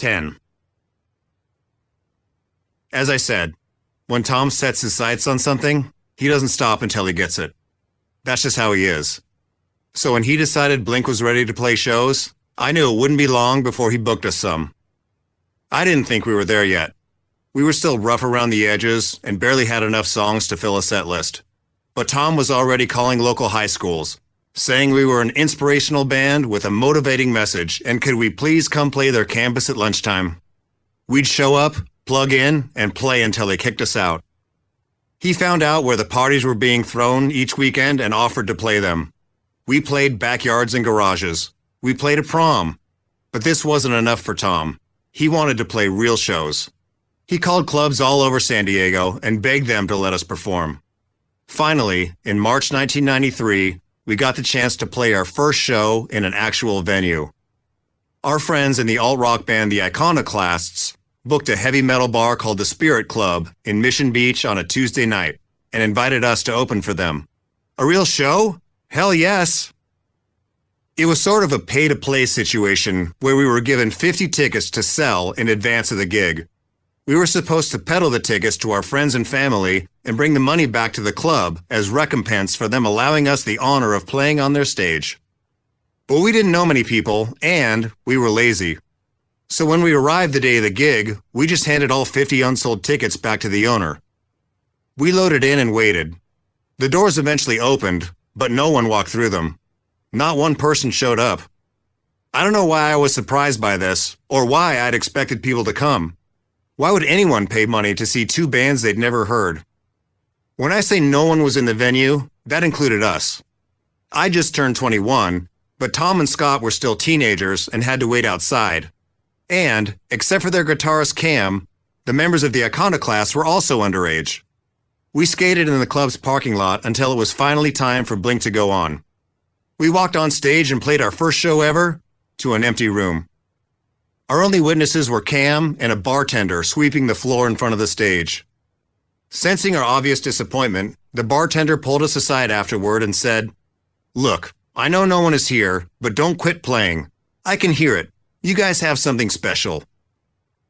10. As I said, when Tom sets his sights on something, he doesn't stop until he gets it. That's just how he is. So when he decided Blink was ready to play shows, I knew it wouldn't be long before he booked us some. I didn't think we were there yet. We were still rough around the edges and barely had enough songs to fill a set list. But Tom was already calling local high schools, saying we were an inspirational band with a motivating message and could we please come play their campus at lunchtime. We'd show up, plug in, and play until they kicked us out. He found out where the parties were being thrown each weekend and offered to play them. We played backyards and garages. We played a prom. But this wasn't enough for Tom. He wanted to play real shows. He called clubs all over San Diego and begged them to let us perform. Finally, in March 1993, we got the chance to play our first show in an actual venue. Our friends in the alt-rock band The Iconoclasts booked a heavy metal bar called the Spirit Club in Mission Beach on a Tuesday night and invited us to open for them. A real show? Hell yes! It was sort of a pay-to-play situation where we were given 50 tickets to sell in advance of the gig. We were supposed to peddle the tickets to our friends and family and bring the money back to the club as recompense for them allowing us the honor of playing on their stage. But we didn't know many people, and we were lazy. So when we arrived the day of the gig, we just handed all 50 unsold tickets back to the owner. We loaded in and waited. The doors eventually opened, but no one walked through them. Not one person showed up. I don't know why I was surprised by this, or why I'd expected people to come. Why would anyone pay money to see two bands they'd never heard? When I say no one was in the venue, that included us. I just turned 21, but Tom and Scott were still teenagers and had to wait outside. And, except for their guitarist Cam, the members of the Iconoclasts were also underage. We skated in the club's parking lot until it was finally time for Blink to go on. We walked on stage and played our first show ever to an empty room. Our only witnesses were Cam and a bartender sweeping the floor in front of the stage. Sensing our obvious disappointment, the bartender pulled us aside afterward and said, "Look, I know no one is here, but don't quit playing. I can hear it. You guys have something special."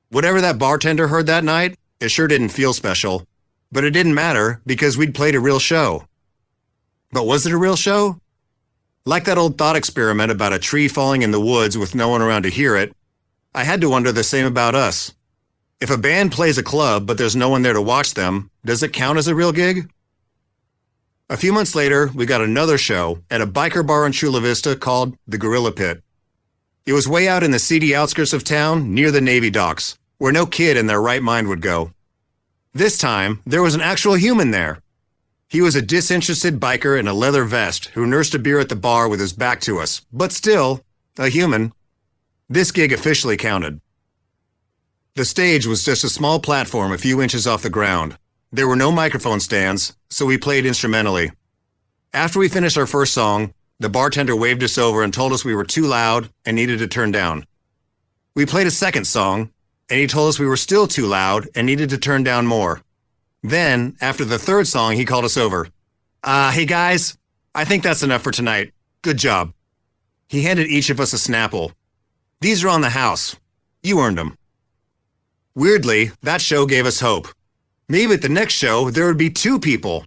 Whatever that bartender heard that night, it sure didn't feel special. But it didn't matter because we'd played a real show. But was it a real show? Like that old thought experiment about a tree falling in the woods with no one around to hear it, I had to wonder the same about us. If a band plays a club but there's no one there to watch them, does it count as a real gig? A few months later, we got another show at a biker bar in Chula Vista called the Gorilla Pit. It was way out in the seedy outskirts of town, near the Navy docks, where no kid in their right mind would go. This time, there was an actual human there. He was a disinterested biker in a leather vest who nursed a beer at the bar with his back to us, but still, a human. This gig officially counted. The stage was just a small platform a few inches off the ground. There were no microphone stands, so we played instrumentally. After we finished our first song, the bartender waved us over and told us we were too loud and needed to turn down. We played a second song, and he told us we were still too loud and needed to turn down more. Then, after the third song, he called us over. Hey guys, I think that's enough for tonight. Good job." He handed each of us a Snapple. "These are on the house. You earned them." Weirdly, that show gave us hope. Maybe at the next show, there would be 2 people.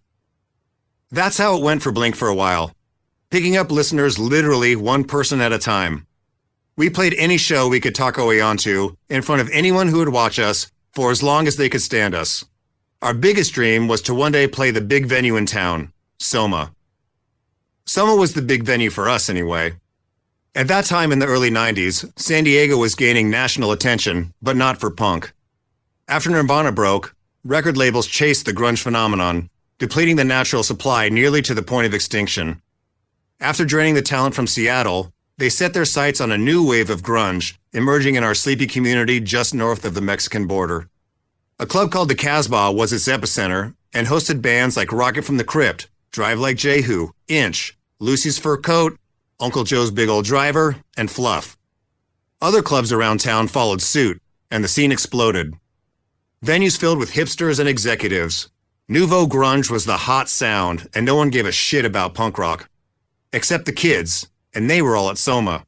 That's how it went for Blink for a while, picking up listeners literally one person at a time. We played any show we could talk our way onto in front of anyone who would watch us for as long as they could stand us. Our biggest dream was to one day play the big venue in town, Soma. Soma was the big venue for us anyway. At that time in the early 90s, San Diego was gaining national attention, but not for punk. After Nirvana broke, record labels chased the grunge phenomenon, depleting the natural supply nearly to the point of extinction. After draining the talent from Seattle, they set their sights on a new wave of grunge, emerging in our sleepy community just north of the Mexican border. A club called the Casbah was its epicenter and hosted bands like Rocket from the Crypt, Drive Like Jehu, Inch, Lucy's Fur Coat, Uncle Joe's Big Old Driver, and Fluff. Other clubs around town followed suit, and the scene exploded. Venues filled with hipsters and executives. Nouveau grunge was the hot sound, and no one gave a shit about punk rock. Except the kids, and they were all at Soma.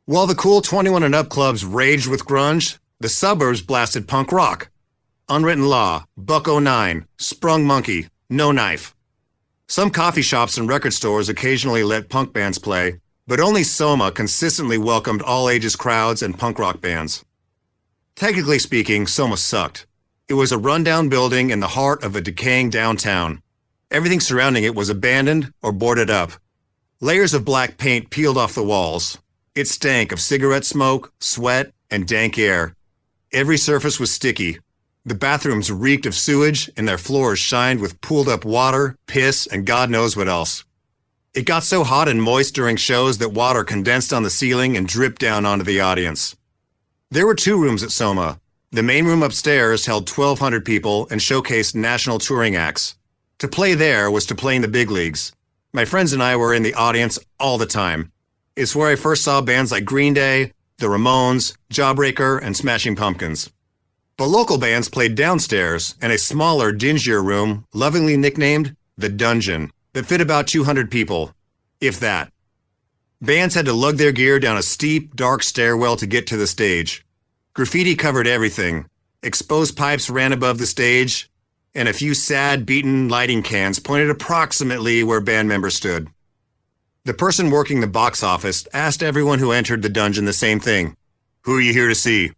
While the cool 21 and up clubs raged with grunge, the suburbs blasted punk rock. Unwritten Law, Buck '09, Sprung Monkey, No Knife. Some coffee shops and record stores occasionally let punk bands play, but only Soma consistently welcomed all ages crowds and punk rock bands. Technically speaking, Soma sucked. It was a rundown building in the heart of a decaying downtown. Everything surrounding it was abandoned or boarded up. Layers of black paint peeled off the walls. It stank of cigarette smoke, sweat, and dank air. Every surface was sticky. The bathrooms reeked of sewage, and their floors shined with pooled-up water, piss, and God knows what else. It got so hot and moist during shows that water condensed on the ceiling and dripped down onto the audience. There were 2 rooms at Soma. The main room upstairs held 1,200 people and showcased national touring acts. To play there was to play in the big leagues. My friends and I were in the audience all the time. It's where I first saw bands like Green Day, the Ramones, Jawbreaker, and Smashing Pumpkins. But local bands played downstairs in a smaller, dingier room, lovingly nicknamed The Dungeon, that fit about 200 people, if that. Bands had to lug their gear down a steep, dark stairwell to get to the stage. Graffiti covered everything. Exposed pipes ran above the stage, and a few sad, beaten lighting cans pointed approximately where band members stood. The person working the box office asked everyone who entered the dungeon the same thing. Who are you here to see?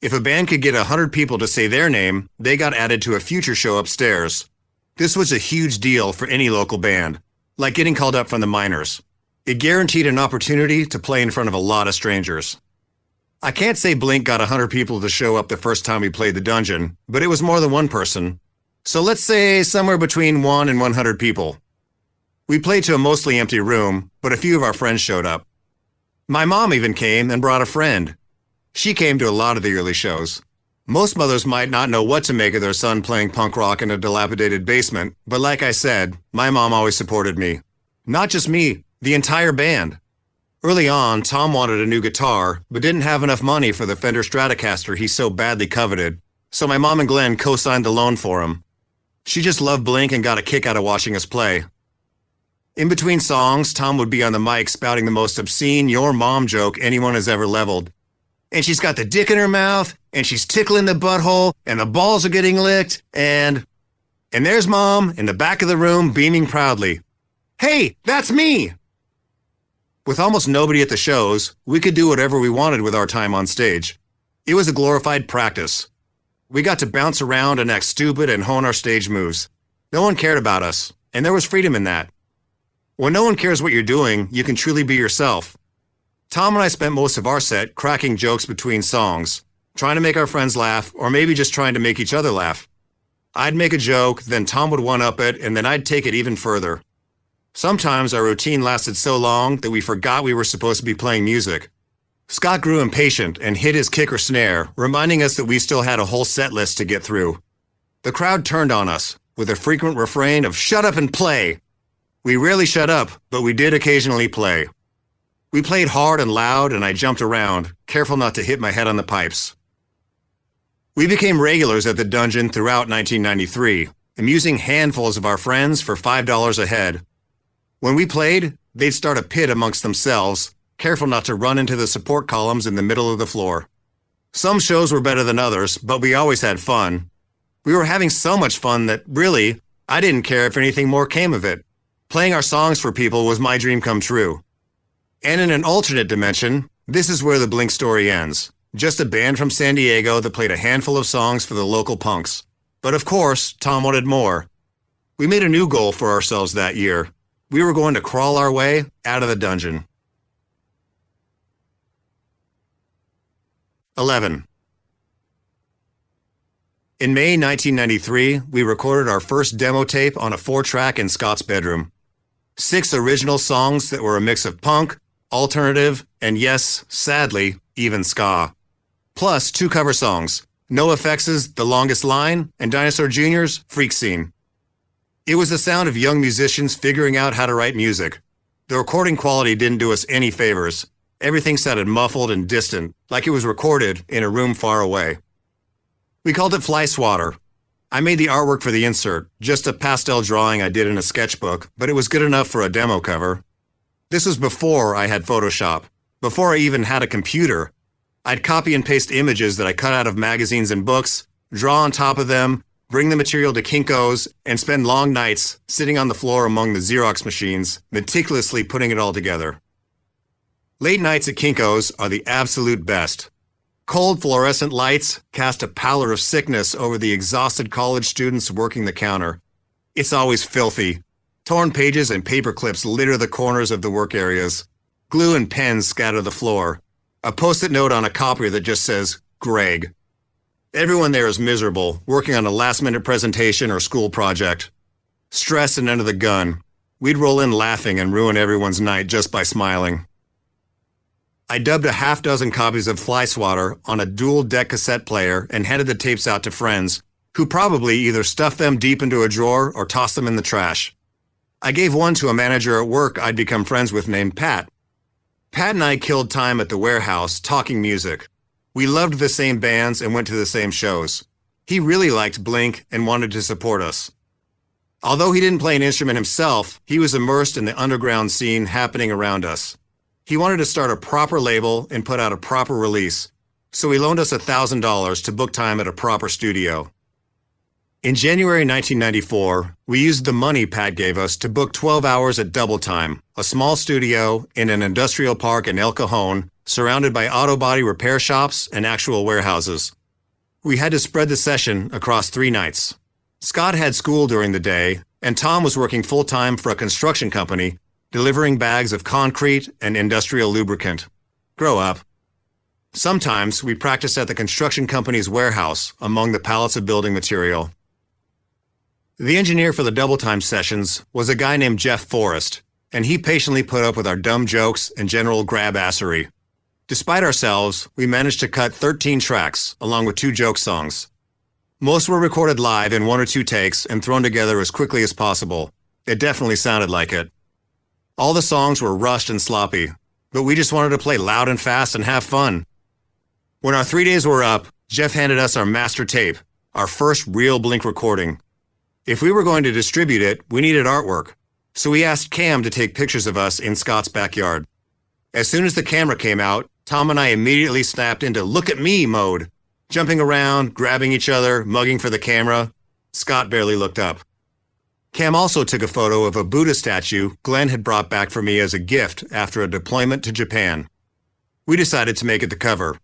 If a band could get 100 people to say their name, they got added to a future show upstairs. This was a huge deal for any local band, like getting called up from the minors. It guaranteed an opportunity to play in front of a lot of strangers. I can't say Blink got 100 people to show up the first time we played the dungeon, but it was more than one person. So let's say somewhere between 1 and 100 people. We played to a mostly empty room, but a few of our friends showed up. My mom even came and brought a friend. She came to a lot of the early shows. Most mothers might not know what to make of their son playing punk rock in a dilapidated basement, but like I said, my mom always supported me. Not just me, the entire band. Early on, Tom wanted a new guitar, but didn't have enough money for the Fender Stratocaster he so badly coveted, so my mom and Glenn co-signed the loan for him. She just loved Blink and got a kick out of watching us play. In between songs, Tom would be on the mic spouting the most obscene "your mom" joke anyone has ever leveled. And she's got the dick in her mouth, and she's tickling the butthole, and the balls are getting licked, and there's Mom in the back of the room beaming proudly. Hey, that's me! With almost nobody at the shows, we could do whatever we wanted with our time on stage. It was a glorified practice. We got to bounce around and act stupid and hone our stage moves. No one cared about us, and there was freedom in that. When no one cares what you're doing, you can truly be yourself. Tom and I spent most of our set cracking jokes between songs, trying to make our friends laugh, or maybe just trying to make each other laugh. I'd make a joke, then Tom would one-up it, and then I'd take it even further. Sometimes our routine lasted so long that we forgot we were supposed to be playing music. Scott grew impatient and hit his kick or snare, reminding us that we still had a whole set list to get through. The crowd turned on us, with a frequent refrain of "Shut up and play!" We rarely shut up, but we did occasionally play. We played hard and loud, and I jumped around, careful not to hit my head on the pipes. We became regulars at the dungeon throughout 1993, amusing handfuls of our friends for $5 a head. When we played, they'd start a pit amongst themselves, careful not to run into the support columns in the middle of the floor. Some shows were better than others, but we always had fun. We were having so much fun that, really, I didn't care if anything more came of it. Playing our songs for people was my dream come true. And in an alternate dimension, this is where the Blink story ends. Just a band from San Diego that played a handful of songs for the local punks. But of course, Tom wanted more. We made a new goal for ourselves that year. We were going to crawl our way out of the dungeon. 11. In May 1993, we recorded our first demo tape on a 4-track in Scott's bedroom. 6 original songs that were a mix of punk, alternative, and yes, sadly, even ska. Plus 2 cover songs, NoFX's The Longest Line and Dinosaur Jr.'s Freak Scene. It was the sound of young musicians figuring out how to write music. The recording quality didn't do us any favors. Everything sounded muffled and distant, like it was recorded in a room far away. We called it Fly Swatter. I made the artwork for the insert, just a pastel drawing I did in a sketchbook, but it was good enough for a demo cover. This was before I had Photoshop, Before I even had a computer, I'd copy and paste images that I cut out of magazines and books, draw on top of them, bring the material to Kinko's, and spend long nights sitting on the floor among the Xerox machines, meticulously putting it all together. Late nights at Kinko's are the absolute best. Cold fluorescent lights cast a pallor of sickness over the exhausted college students working the counter. It's always filthy. Torn pages and paper clips litter the corners of the work areas. Glue and pens scatter the floor. A post-it note on a copier that just says, Greg. Everyone there is miserable, working on a last-minute presentation or school project. Stressed and under the gun. We'd roll in laughing and ruin everyone's night just by smiling. I dubbed a half-dozen copies of Fly Swatter on a dual-deck cassette player and handed the tapes out to friends, who probably either stuffed them deep into a drawer or tossed them in the trash. I gave one to a manager at work I'd become friends with named Pat. Pat and I killed time at the warehouse talking music. We loved the same bands and went to the same shows. He really liked Blink and wanted to support us. Although he didn't play an instrument himself, he was immersed in the underground scene happening around us. He wanted to start a proper label and put out a proper release, so he loaned us $1,000 to book time at a proper studio. In January 1994, we used the money Pat gave us to book 12 hours at Double Time, a small studio in an industrial park in El Cajon, surrounded by auto body repair shops and actual warehouses. We had to spread the session across 3 nights. Scott had school during the day, and Tom was working full-time for a construction company, delivering bags of concrete and industrial lubricant. Grow up. Sometimes we practiced at the construction company's warehouse among the pallets of building material. The engineer for the Double Time sessions was a guy named Jeff Forrest, and he patiently put up with our dumb jokes and general grab-assery. Despite ourselves, we managed to cut 13 tracks, along with 2 joke songs. Most were recorded live in 1 or 2 takes and thrown together as quickly as possible. It definitely sounded like it. All the songs were rushed and sloppy, but we just wanted to play loud and fast and have fun. When our 3 days were up, Jeff handed us our master tape, our first real Blink recording. If we were going to distribute it, we needed artwork, so we asked Cam to take pictures of us in Scott's backyard. As soon as the camera came out, Tom and I immediately snapped into look at me mode, jumping around, grabbing each other, mugging for the camera. Scott barely looked up. Cam also took a photo of a Buddha statue Glenn had brought back for me as a gift after a deployment to Japan. We decided to make it the cover.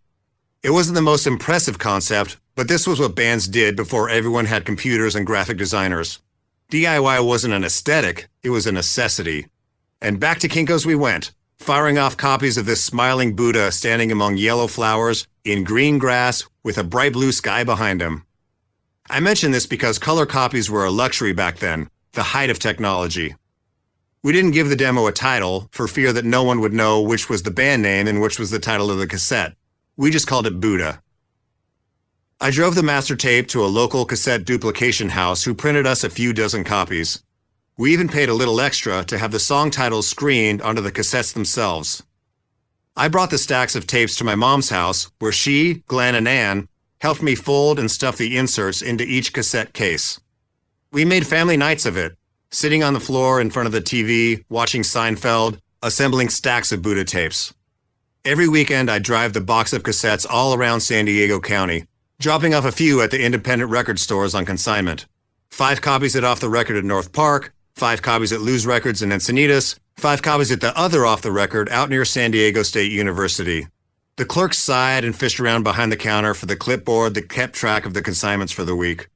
It wasn't the most impressive concept, but this was what bands did before everyone had computers and graphic designers. DIY wasn't an aesthetic, it was a necessity. And back to Kinko's we went, firing off copies of this smiling Buddha standing among yellow flowers in green grass with a bright blue sky behind him. I mention this because color copies were a luxury back then, the height of technology. We didn't give the demo a title for fear that no one would know which was the band name and which was the title of the cassette. We just called it Buddha. I drove the master tape to a local cassette duplication house who printed us a few dozen copies. We even paid a little extra to have the song titles screened onto the cassettes themselves. I brought the stacks of tapes to my mom's house, where she, Glenn, and Ann helped me fold and stuff the inserts into each cassette case. We made family nights of it, sitting on the floor in front of the TV, watching Seinfeld, assembling stacks of Buddha tapes. Every weekend I'd drive the box of cassettes all around San Diego County, dropping off a few at the independent record stores on consignment. 5 copies at Off the Record at North Park, 5 copies at Lose Records in Encinitas, 5 copies at the other Off the Record out near San Diego State University. The clerk sighed and fished around behind the counter for the clipboard that kept track of the consignments for the week.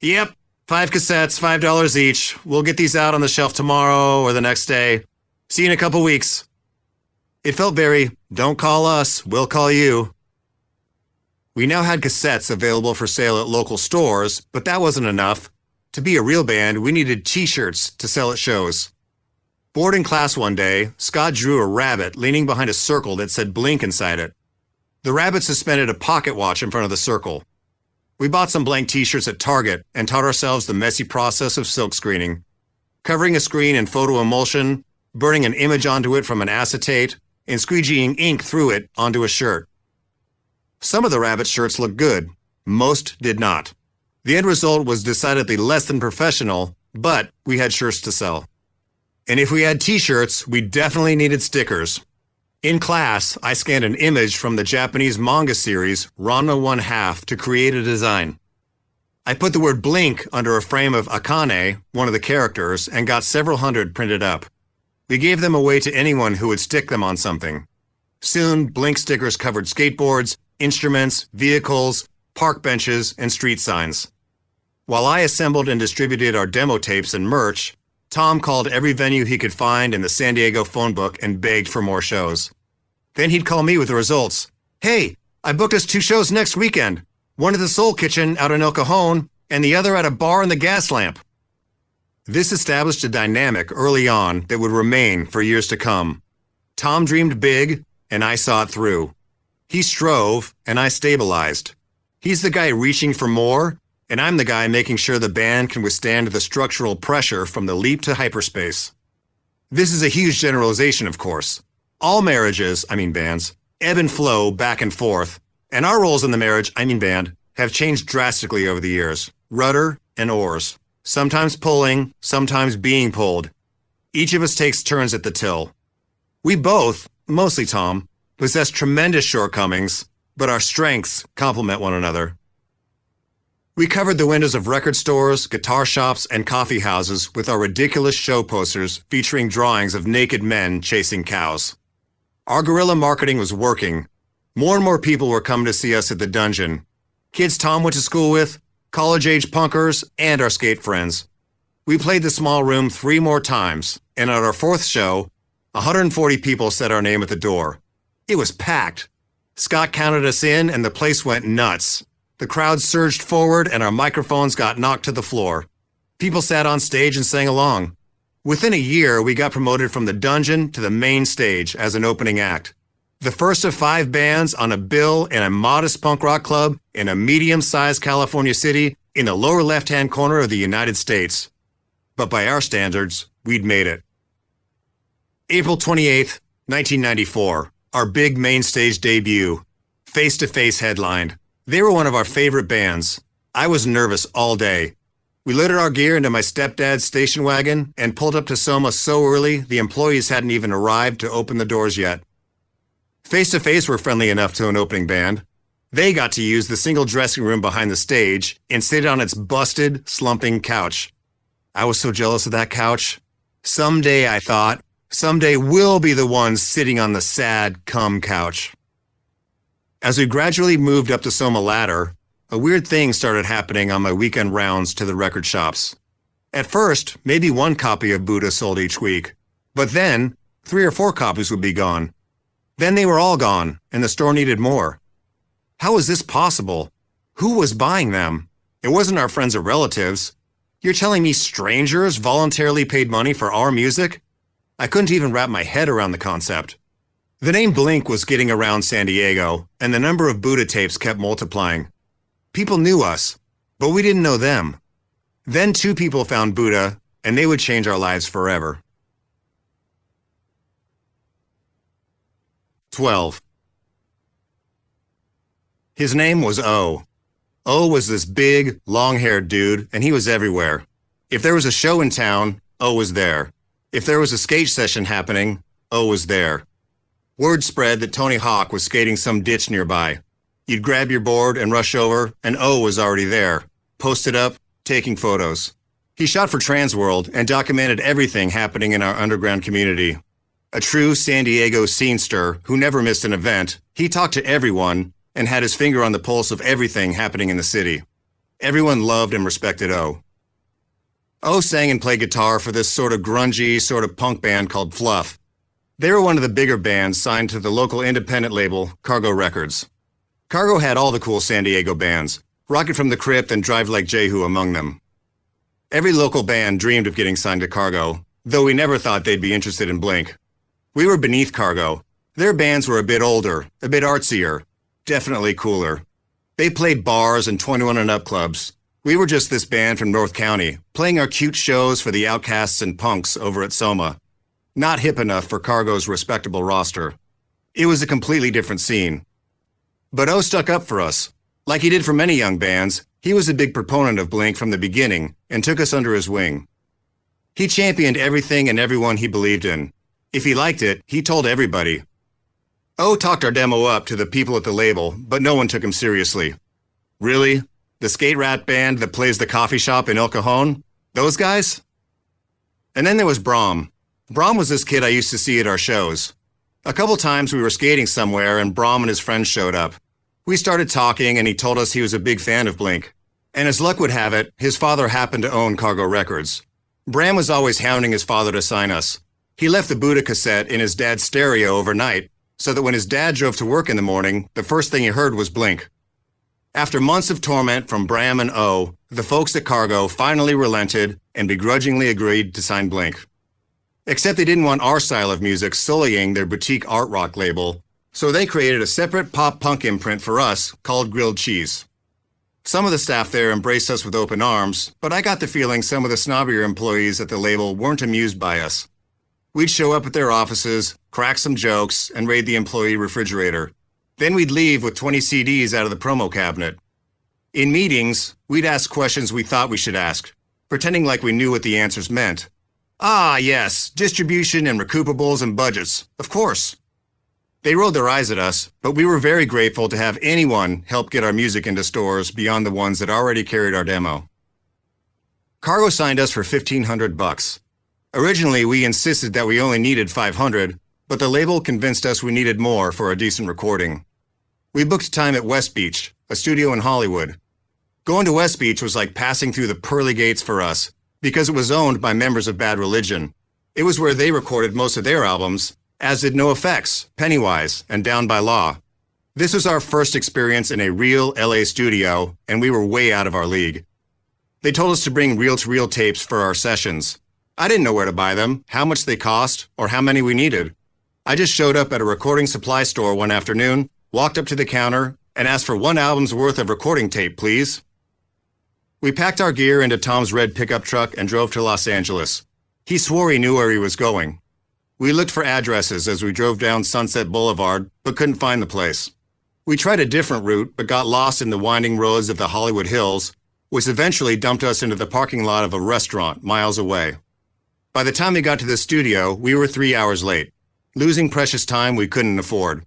Yep, 5 cassettes, $5 each. We'll get these out on the shelf tomorrow or the next day. See you in a couple weeks. It felt very, don't call us, we'll call you. We now had cassettes available for sale at local stores, but that wasn't enough. To be a real band, we needed t-shirts to sell at shows. Bored in class one day, Scott drew a rabbit leaning behind a circle that said Blink inside it. The rabbit suspended a pocket watch in front of the circle. We bought some blank t-shirts at Target and taught ourselves the messy process of silk screening. Covering a screen in photo emulsion, burning an image onto it from an acetate, and squeegeeing ink through it onto a shirt. Some of the rabbit shirts looked good. Most did not. The end result was decidedly less than professional, but we had shirts to sell. And if we had t-shirts, we definitely needed stickers. In class, I scanned an image from the Japanese manga series Ranma 1/2 to create a design. I put the word Blink under a frame of Akane, one of the characters, and got several hundred printed up. We gave them away to anyone who would stick them on something. Soon, Blink stickers covered skateboards, instruments, vehicles, park benches, and street signs. While I assembled and distributed our demo tapes and merch, Tom called every venue he could find in the San Diego phone book and begged for more shows. Then he'd call me with the results. "Hey, I booked us 2 shows next weekend. One at the Soul Kitchen out in El Cajon, and the other at a bar in the Gas Lamp." This established a dynamic early on that would remain for years to come. Tom dreamed big, and I saw it through. He strove, and I stabilized. He's the guy reaching for more, and I'm the guy making sure the band can withstand the structural pressure from the leap to hyperspace. This is a huge generalization, of course. All marriages, bands, ebb and flow back and forth, and our roles in the marriage, band, have changed drastically over the years. Rudder and oars. Sometimes pulling, sometimes being pulled. Each of us takes turns at the till. We both, mostly Tom, possess tremendous shortcomings, but our strengths complement one another. We covered the windows of record stores, guitar shops, and coffee houses with our ridiculous show posters featuring drawings of naked men chasing cows. Our guerrilla marketing was working. More and more people were coming to see us at the Dungeon. Kids Tom went to school with, college-age punkers, and our skate friends. We played the small room 3 more times, and at our 4th show, 140 people said our name at the door. It was packed. Scott counted us in, and the place went nuts. The crowd surged forward, and our microphones got knocked to the floor. People sat on stage and sang along. Within a year, we got promoted from the Dungeon to the main stage as an opening act. The first of 5 bands on a bill in a modest punk rock club in a medium-sized California city in the lower left-hand corner of the United States. But by our standards, we'd made it. April 28th, 1994, our big main stage debut. Face to Face headlined. They were one of our favorite bands. I was nervous all day. We loaded our gear into my stepdad's station wagon and pulled up to Soma so early the employees hadn't even arrived to open the doors yet. Face to Face were friendly enough to an opening band. They got to use the single dressing room behind the stage and sit on its busted, slumping couch. I was so jealous of that couch. Someday, I thought, someday we'll be the ones sitting on the sad cum couch. As we gradually moved up the Soma ladder, a weird thing started happening on my weekend rounds to the record shops. At first, maybe 1 copy of Buddha sold each week. But then, 3 or 4 copies would be gone. Then they were all gone, and the store needed more. How was this possible? Who was buying them? It wasn't our friends or relatives. You're telling me strangers voluntarily paid money for our music? I couldn't even wrap my head around the concept. The name Blink was getting around San Diego, and the number of Buddha tapes kept multiplying. People knew us, but we didn't know them. Then 2 people found Buddha, and they would change our lives forever. 12. His name was O. O was this big, long-haired dude, and he was everywhere. If there was a show in town, O was there. If there was a skate session happening, O was there. Word spread that Tony Hawk was skating some ditch nearby. You'd grab your board and rush over, and O was already there, posted up, taking photos. He shot for Transworld and documented everything happening in our underground community. A true San Diego scenester who never missed an event, he talked to everyone and had his finger on the pulse of everything happening in the city. Everyone loved and respected O. O sang and played guitar for this sort of grungy, sort of punk band called Fluff. They were one of the bigger bands signed to the local independent label, Cargo Records. Cargo had all the cool San Diego bands, Rocket from the Crypt and Drive Like Jehu among them. Every local band dreamed of getting signed to Cargo, though we never thought they'd be interested in Blink. We were beneath Cargo. Their bands were a bit older, a bit artsier, definitely cooler. They played bars and 21 and up clubs. We were just this band from North County, playing our cute shows for the outcasts and punks over at Soma. Not hip enough for Cargo's respectable roster. It was a completely different scene. But O stuck up for us. Like he did for many young bands, he was a big proponent of Blink from the beginning and took us under his wing. He championed everything and everyone he believed in. If he liked it, he told everybody. O talked our demo up to the people at the label, but no one took him seriously. Really? The skate rat band that plays the coffee shop in El Cajon? Those guys? And then there was Brahm. Brahm was this kid I used to see at our shows. A couple times we were skating somewhere and Brahm and his friends showed up. We started talking and he told us he was a big fan of Blink. And as luck would have it, his father happened to own Cargo Records. Bram was always hounding his father to sign us. He left the Buddha cassette in his dad's stereo overnight, so that when his dad drove to work in the morning, the first thing he heard was Blink. After months of torment from Bram and O, the folks at Cargo finally relented and begrudgingly agreed to sign Blink. Except they didn't want our style of music sullying their boutique art rock label, so they created a separate pop-punk imprint for us called Grilled Cheese. Some of the staff there embraced us with open arms, but I got the feeling some of the snobbier employees at the label weren't amused by us. We'd show up at their offices, crack some jokes, and raid the employee refrigerator. Then we'd leave with 20 CDs out of the promo cabinet. In meetings, we'd ask questions we thought we should ask, pretending like we knew what the answers meant. Ah, yes, distribution and recoupables and budgets, of course. They rolled their eyes at us, but we were very grateful to have anyone help get our music into stores beyond the ones that already carried our demo. Cargo signed us for $1,500. Originally, we insisted that we only needed $500, but the label convinced us we needed more for a decent recording. We booked time at West Beach, a studio in Hollywood. Going to West Beach was like passing through the pearly gates for us, because it was owned by members of Bad Religion. It was where they recorded most of their albums, as did NoFX, Pennywise, and Down by Law. This was our first experience in a real LA studio, and we were way out of our league. They told us to bring reel-to-reel tapes for our sessions. I didn't know where to buy them, how much they cost, or how many we needed. I just showed up at a recording supply store one afternoon, walked up to the counter, and asked for 1 album's worth of recording tape, please. We packed our gear into Tom's red pickup truck and drove to Los Angeles. He swore he knew where he was going. We looked for addresses as we drove down Sunset Boulevard, but couldn't find the place. We tried a different route, but got lost in the winding roads of the Hollywood Hills, which eventually dumped us into the parking lot of a restaurant miles away. By the time we got to the studio, we were 3 hours late, losing precious time we couldn't afford.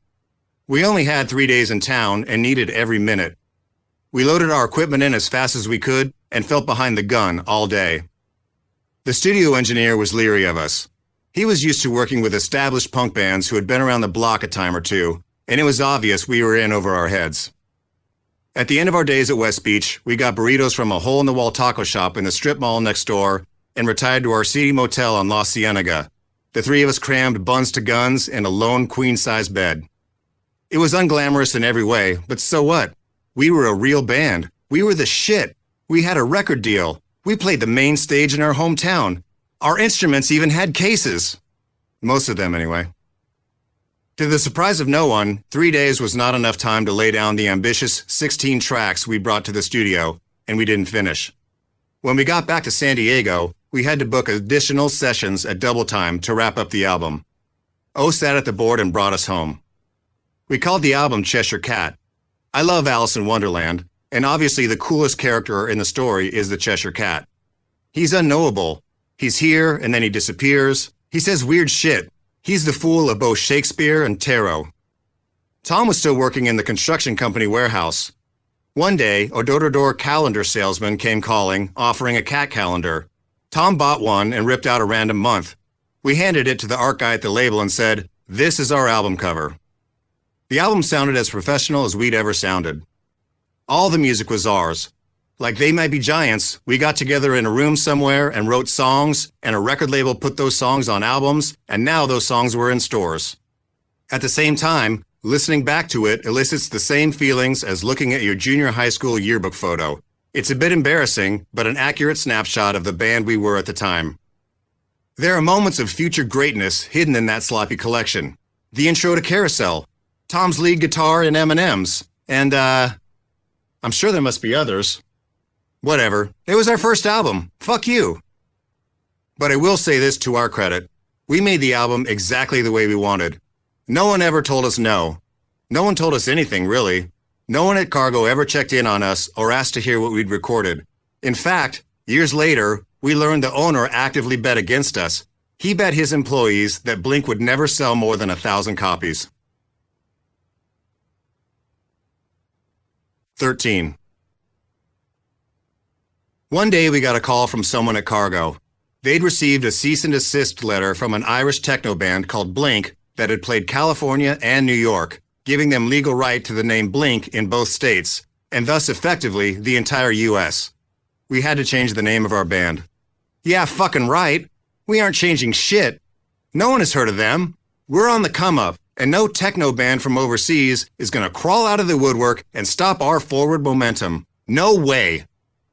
We only had 3 days in town and needed every minute. We loaded our equipment in as fast as we could and felt behind the gun all day. The studio engineer was leery of us. He was used to working with established punk bands who had been around the block a time or two, and it was obvious we were in over our heads. At the end of our days at West Beach, we got burritos from a hole-in-the-wall taco shop in the strip mall next door and retired to our seedy motel on La Cienega. The three of us crammed buns to guns in a lone queen-size bed. It was unglamorous in every way, but so what? We were a real band. We were the shit. We had a record deal. We played the main stage in our hometown. Our instruments even had cases. Most of them, anyway. To the surprise of no one, 3 days was not enough time to lay down the ambitious 16 tracks we brought to the studio, and we didn't finish. When we got back to San Diego, we had to book additional sessions at double time to wrap up the album. O sat at the board and brought us home. We called the album Cheshire Cat. I love Alice in Wonderland, and obviously the coolest character in the story is the Cheshire Cat. He's unknowable. He's here, and then he disappears. He says weird shit. He's the fool of both Shakespeare and tarot. Tom was still working in the construction company warehouse. One day, a door-to-door calendar salesman came calling, offering a cat calendar. Tom bought one and ripped out a random month. We handed it to the art guy at the label and said, "This is our album cover." The album sounded as professional as we'd ever sounded. All the music was ours. Like They Might Be Giants, we got together in a room somewhere and wrote songs, and a record label put those songs on albums, and now those songs were in stores. At the same time, listening back to it elicits the same feelings as looking at your junior high school yearbook photo. It's a bit embarrassing, but an accurate snapshot of the band we were at the time. There are moments of future greatness hidden in that sloppy collection. The intro to Carousel, Tom's lead guitar in M&M's, and I'm sure there must be others. Whatever. It was our first album. Fuck you. But I will say this to our credit. We made the album exactly the way we wanted. No one ever told us no. No one told us anything, really. No one at Cargo ever checked in on us or asked to hear what we'd recorded. In fact, years later, we learned the owner actively bet against us. He bet his employees that Blink would never sell more than 1,000 copies. 13. One day we got a call from someone at Cargo. They'd received a cease and desist letter from an Irish techno band called Blink that had played California and New York, giving them legal right to the name Blink in both states, and thus effectively the entire US. We had to change the name of our band. Yeah, fucking right. We aren't changing shit. No one has heard of them. We're on the come up, and no techno band from overseas is gonna crawl out of the woodwork and stop our forward momentum. No way.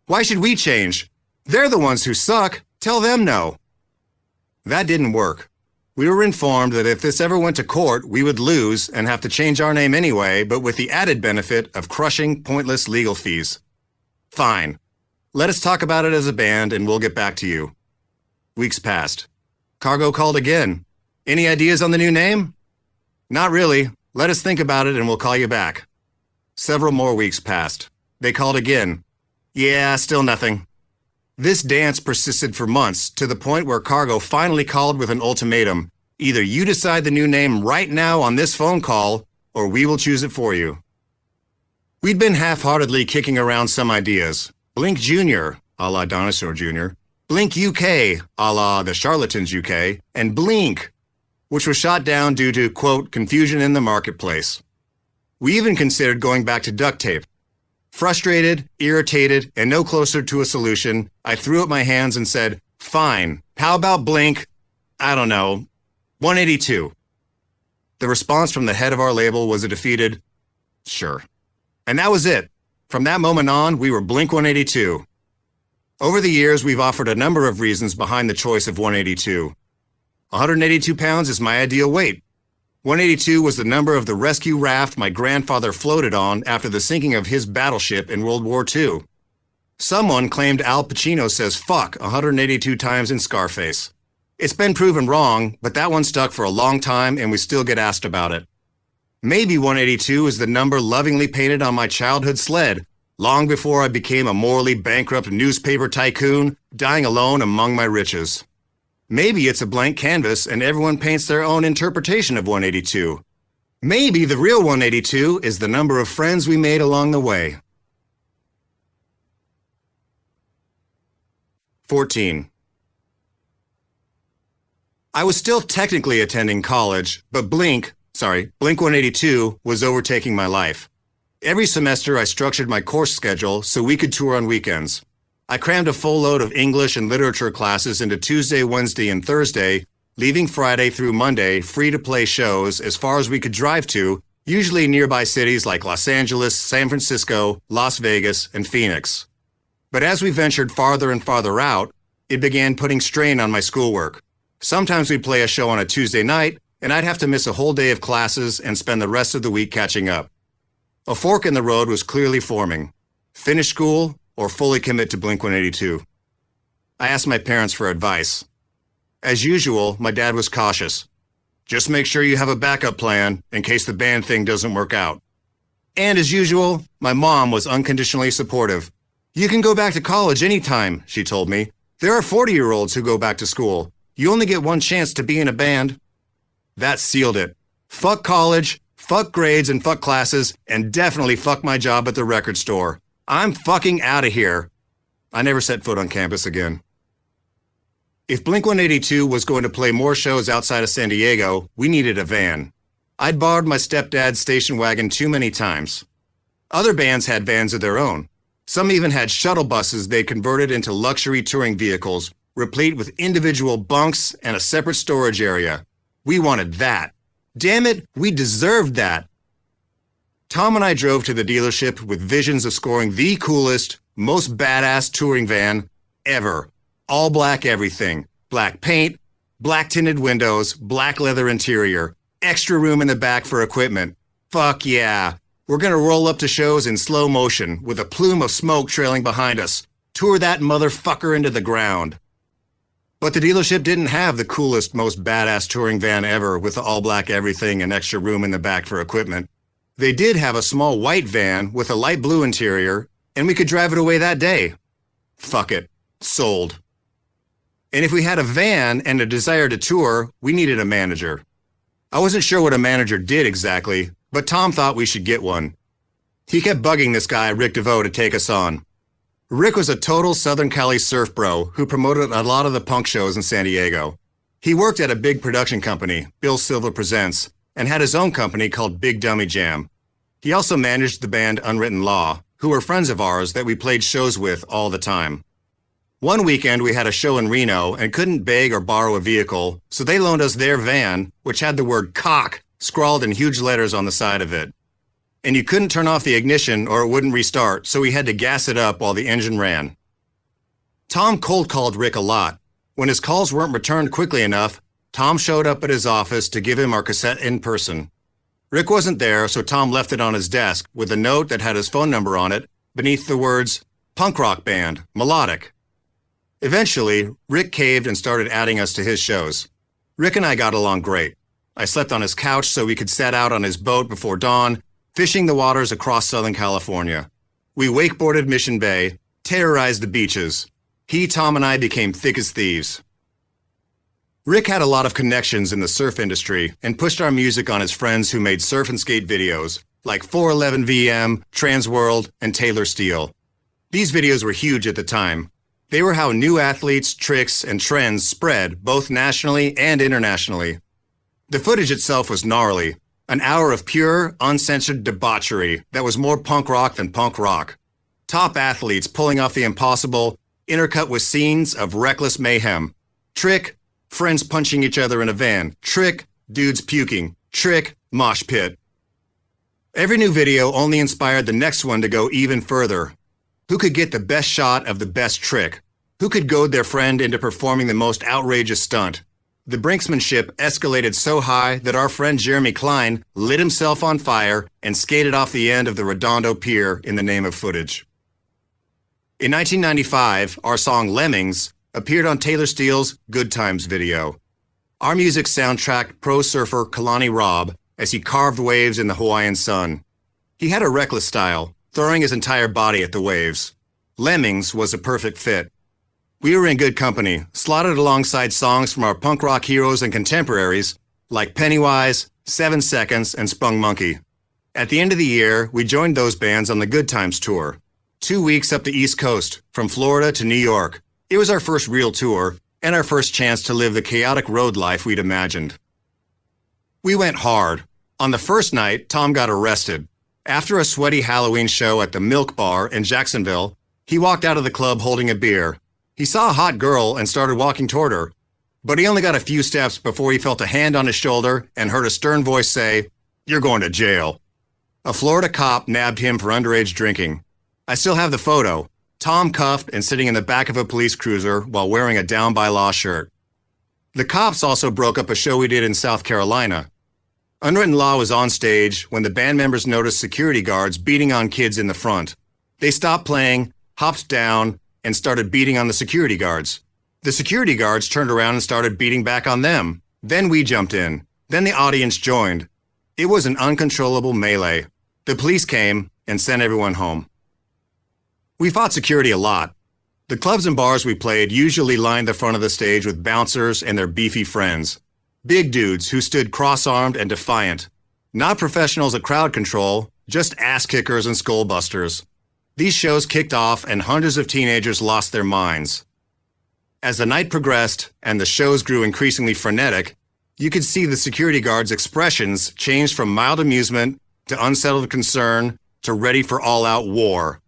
Why should we change? They're the ones who suck. Tell them no. That didn't work. We were informed that if this ever went to court, we would lose and have to change our name anyway, but with the added benefit of crushing pointless legal fees. Fine. Let us talk about it as a band and we'll get back to you. Weeks passed. Cargo called again. Any ideas on the new name? Not really. Let us think about it and we'll call you back. Several more weeks passed. They called again. Yeah, still nothing. This dance persisted for months, to the point where Cargo finally called with an ultimatum. Either you decide the new name right now on this phone call, or we will choose it for you. We'd been half-heartedly kicking around some ideas. Blink Jr., a la Dinosaur Jr., Blink UK, a la the Charlatans UK, and Blink, which was shot down due to, quote, confusion in the marketplace. We even considered going back to duct tape. Frustrated, irritated, and no closer to a solution, I threw up my hands and said, fine, how about Blink, I don't know, 182. The response from the head of our label was a defeated, sure. And that was it. From that moment on, we were Blink 182. Over the years, we've offered a number of reasons behind the choice of 182. 182 pounds is my ideal weight. 182 was the number of the rescue raft my grandfather floated on after the sinking of his battleship in World War II. Someone claimed Al Pacino says fuck 182 times in Scarface. It's been proven wrong, but that one stuck for a long time and we still get asked about it. Maybe 182 is the number lovingly painted on my childhood sled, long before I became a morally bankrupt newspaper tycoon, dying alone among my riches. Maybe it's a blank canvas and everyone paints their own interpretation of 182. Maybe the real 182 is the number of friends we made along the way. 14. I was still technically attending college, but Blink 182 was overtaking my life. Every semester I structured my course schedule so we could tour on weekends. I crammed a full load of English and literature classes into Tuesday, Wednesday, and Thursday, leaving Friday through Monday free to play shows as far as we could drive to, usually nearby cities like Los Angeles, San Francisco, Las Vegas, and Phoenix. But as we ventured farther and farther out, it began putting strain on my schoolwork. Sometimes we'd play a show on a Tuesday night, and I'd have to miss a whole day of classes and spend the rest of the week catching up. A fork in the road was clearly forming. Finish school, or fully commit to Blink 182. I asked my parents for advice. As usual, my dad was cautious. Just make sure you have a backup plan in case the band thing doesn't work out. And as usual, my mom was unconditionally supportive. You can go back to college anytime, she told me. There are 40-year-olds who go back to school. You only get one chance to be in a band. That sealed it. Fuck college, fuck grades and fuck classes, and definitely fuck my job at the record store. I'm fucking out of here. I never set foot on campus again. If Blink 182 was going to play more shows outside of San Diego, we needed a van. I'd borrowed my stepdad's station wagon too many times. Other bands had vans of their own. Some even had shuttle buses they converted into luxury touring vehicles, replete with individual bunks and a separate storage area. We wanted that. Damn it, we deserved that. Tom and I drove to the dealership with visions of scoring the coolest, most badass touring van ever. All black everything. Black paint, black tinted windows, black leather interior, extra room in the back for equipment. Fuck yeah. We're gonna roll up to shows in slow motion with a plume of smoke trailing behind us. Tour that motherfucker into the ground. But the dealership didn't have the coolest, most badass touring van ever with the all black everything and extra room in the back for equipment. They did have a small white van with a light blue interior, and we could drive it away that day. Fuck it. Sold. And if we had a van and a desire to tour, we needed a manager. I wasn't sure what a manager did exactly, but Tom thought we should get one. He kept bugging this guy, Rick DeVoe, to take us on. Rick was a total Southern Cali surf bro who promoted a lot of the punk shows in San Diego. He worked at a big production company, Bill Silva Presents, and had his own company called Big Dummy Jam. He also managed the band Unwritten Law, who were friends of ours that we played shows with all the time. One weekend we had a show in Reno and couldn't beg or borrow a vehicle, so they loaned us their van, which had the word cock scrawled in huge letters on the side of it. And you couldn't turn off the ignition or it wouldn't restart, so we had to gas it up while the engine ran. Tom cold called Rick a lot. When his calls weren't returned quickly enough, Tom showed up at his office to give him our cassette in person. Rick wasn't there, so Tom left it on his desk with a note that had his phone number on it beneath the words, "Punk rock band, melodic." Eventually, Rick caved and started adding us to his shows. Rick and I got along great. I slept on his couch so we could set out on his boat before dawn, fishing the waters across Southern California. We wakeboarded Mission Bay, terrorized the beaches. He, Tom, and I became thick as thieves. Rick had a lot of connections in the surf industry and pushed our music on his friends who made surf and skate videos, like 411 VM, Transworld, and Taylor Steele. These videos were huge at the time. They were how new athletes, tricks, and trends spread both nationally and internationally. The footage itself was gnarly, an hour of pure, uncensored debauchery that was more punk rock than punk rock. Top athletes pulling off the impossible, intercut with scenes of reckless mayhem. Trick, friends punching each other in a van. Trick, dudes puking. Trick, mosh pit. Every new video only inspired the next one to go even further. Who could get the best shot of the best trick? Who could goad their friend into performing the most outrageous stunt? The brinksmanship escalated so high that our friend Jeremy Klein lit himself on fire and skated off the end of the Redondo Pier in the name of footage. In 1995, our song Lemmings appeared on Taylor Steele's Good Times video. Our music soundtracked pro surfer Kalani Robb as he carved waves in the Hawaiian sun. He had a reckless style, throwing his entire body at the waves. Lemmings was a perfect fit. We were in good company, slotted alongside songs from our punk rock heroes and contemporaries like Pennywise, 7 Seconds, and Spunk Monkey. At the end of the year, we joined those bands on the Good Times tour. 2 weeks up the East Coast, from Florida to New York. It was our first real tour, and our first chance to live the chaotic road life we'd imagined. We went hard. On the first night, Tom got arrested. After a sweaty Halloween show at the Milk Bar in Jacksonville, he walked out of the club holding a beer. He saw a hot girl and started walking toward her, but he only got a few steps before he felt a hand on his shoulder and heard a stern voice say, "You're going to jail." A Florida cop nabbed him for underage drinking. I still have the photo. Tom cuffed and sitting in the back of a police cruiser while wearing a Down by Law shirt. The cops also broke up a show we did in South Carolina. Unwritten Law was on stage when the band members noticed security guards beating on kids in the front. They stopped playing, hopped down, and started beating on the security guards. The security guards turned around and started beating back on them. Then we jumped in. Then the audience joined. It was an uncontrollable melee. The police came and sent everyone home. We fought security a lot. The clubs and bars we played usually lined the front of the stage with bouncers and their beefy friends. Big dudes who stood cross-armed and defiant. Not professionals at crowd control, just ass-kickers and skull-busters. These shows kicked off and hundreds of teenagers lost their minds. As the night progressed and the shows grew increasingly frenetic, you could see the security guards' expressions change from mild amusement to unsettled concern to ready for all-out war.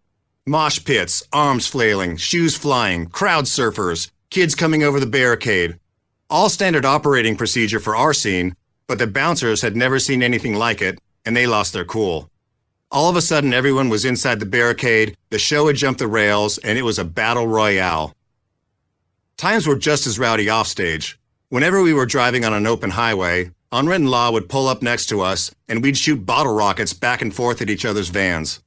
Mosh pits, arms flailing, shoes flying, crowd surfers, kids coming over the barricade. All standard operating procedure for our scene, but the bouncers had never seen anything like it, and they lost their cool. All of a sudden, everyone was inside the barricade, the show had jumped the rails, and it was a battle royale. Times were just as rowdy offstage. Whenever we were driving on an open highway, Unwritten Law would pull up next to us, and we'd shoot bottle rockets back and forth at each other's vans.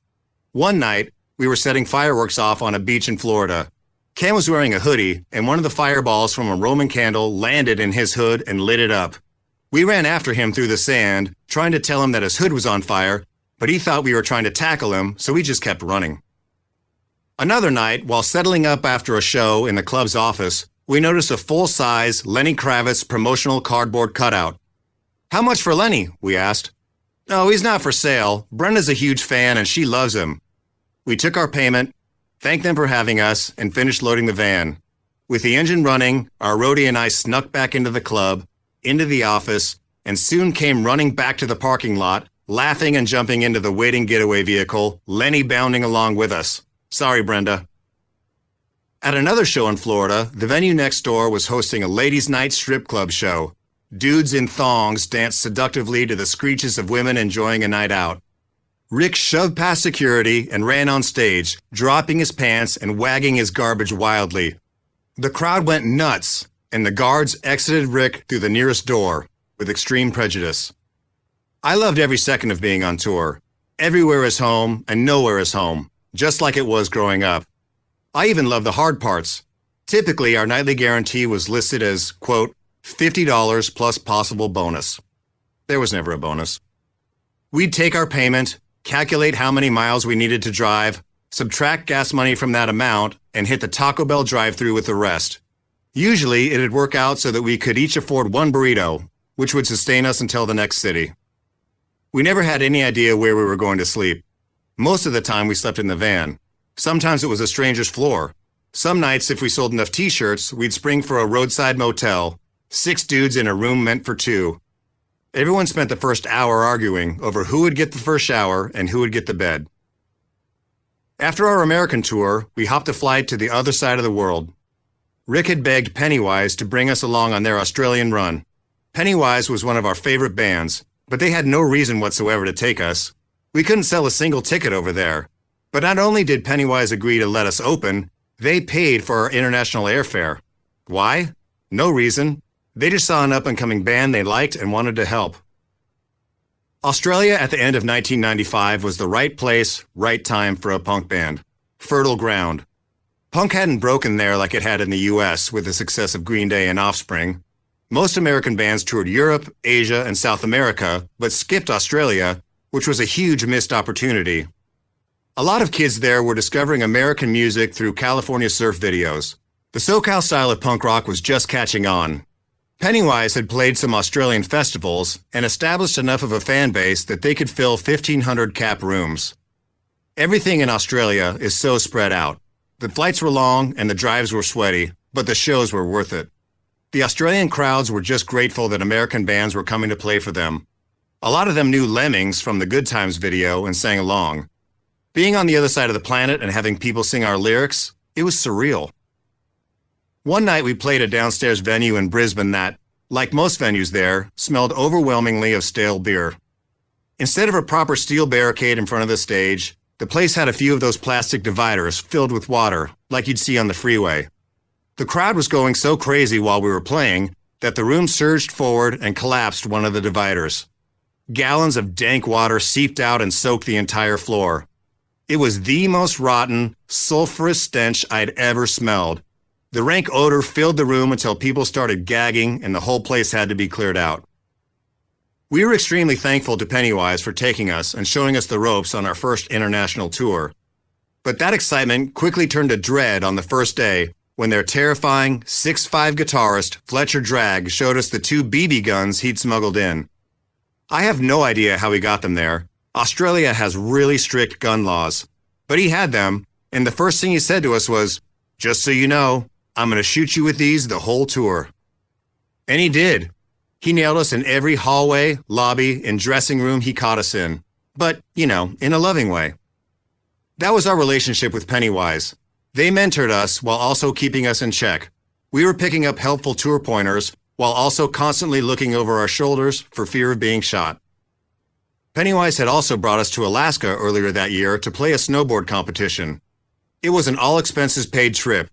One night, we were setting fireworks off on a beach in Florida. Cam was wearing a hoodie, and one of the fireballs from a Roman candle landed in his hood and lit it up. We ran after him through the sand, trying to tell him that his hood was on fire, but he thought we were trying to tackle him, so he just kept running. Another night, while settling up after a show in the club's office, we noticed a full-size Lenny Kravitz promotional cardboard cutout. "How much for Lenny?" we asked. "Oh, he's not for sale. Brenda's a huge fan and she loves him." We took our payment, thanked them for having us, and finished loading the van. With the engine running, our roadie and I snuck back into the club, into the office, and soon came running back to the parking lot, laughing and jumping into the waiting getaway vehicle, Lenny bounding along with us. Sorry, Brenda. At another show in Florida, the venue next door was hosting a ladies' night strip club show. Dudes in thongs danced seductively to the screeches of women enjoying a night out. Rick shoved past security and ran on stage, dropping his pants and wagging his garbage wildly. The crowd went nuts, and the guards exited Rick through the nearest door, with extreme prejudice. I loved every second of being on tour. Everywhere is home, and nowhere is home, just like it was growing up. I even loved the hard parts. Typically, our nightly guarantee was listed as, quote, $50 plus possible bonus. There was never a bonus. We'd take our payment, calculate how many miles we needed to drive, subtract gas money from that amount, and hit the Taco Bell drive-thru with the rest. Usually, it'd work out so that we could each afford one burrito, which would sustain us until the next city. We never had any idea where we were going to sleep. Most of the time, we slept in the van. Sometimes it was a stranger's floor. Some nights, if we sold enough t-shirts, we'd spring for a roadside motel. 6 dudes in a room meant for 2. Everyone spent the first hour arguing over who would get the first shower and who would get the bed. After our American tour, we hopped a flight to the other side of the world. Rick had begged Pennywise to bring us along on their Australian run. Pennywise was one of our favorite bands, but they had no reason whatsoever to take us. We couldn't sell a single ticket over there. But not only did Pennywise agree to let us open, they paid for our international airfare. Why? No reason. They just saw an up-and-coming band they liked and wanted to help. Australia at the end of 1995 was the right place, right time for a punk band. Fertile ground. Punk hadn't broken there like it had in the US with the success of Green Day and Offspring. Most American bands toured Europe, Asia, and South America, but skipped Australia, which was a huge missed opportunity. A lot of kids there were discovering American music through California surf videos. The SoCal style of punk rock was just catching on. Pennywise had played some Australian festivals and established enough of a fan base that they could fill 1,500 cap rooms. Everything in Australia is so spread out. The flights were long and the drives were sweaty, but the shows were worth it. The Australian crowds were just grateful that American bands were coming to play for them. A lot of them knew Lemmings from the Good Times video and sang along. Being on the other side of the planet and having people sing our lyrics, it was surreal. One night we played a downstairs venue in Brisbane that, like most venues there, smelled overwhelmingly of stale beer. Instead of a proper steel barricade in front of the stage, the place had a few of those plastic dividers filled with water, like you'd see on the freeway. The crowd was going so crazy while we were playing that the room surged forward and collapsed one of the dividers. Gallons of dank water seeped out and soaked the entire floor. It was the most rotten, sulfurous stench I'd ever smelled. The rank odor filled the room until people started gagging and the whole place had to be cleared out. We were extremely thankful to Pennywise for taking us and showing us the ropes on our first international tour. But that excitement quickly turned to dread on the first day when their terrifying 6'5" guitarist Fletcher Dragg showed us the 2 BB guns he'd smuggled in. I have no idea how he got them there. Australia has really strict gun laws. But he had them, and the first thing he said to us was, "Just so you know, I'm going to shoot you with these the whole tour." And he did. He nailed us in every hallway, lobby, and dressing room he caught us in. But, in a loving way. That was our relationship with Pennywise. They mentored us while also keeping us in check. We were picking up helpful tour pointers while also constantly looking over our shoulders for fear of being shot. Pennywise had also brought us to Alaska earlier that year to play a snowboard competition. It was an all-expenses-paid trip.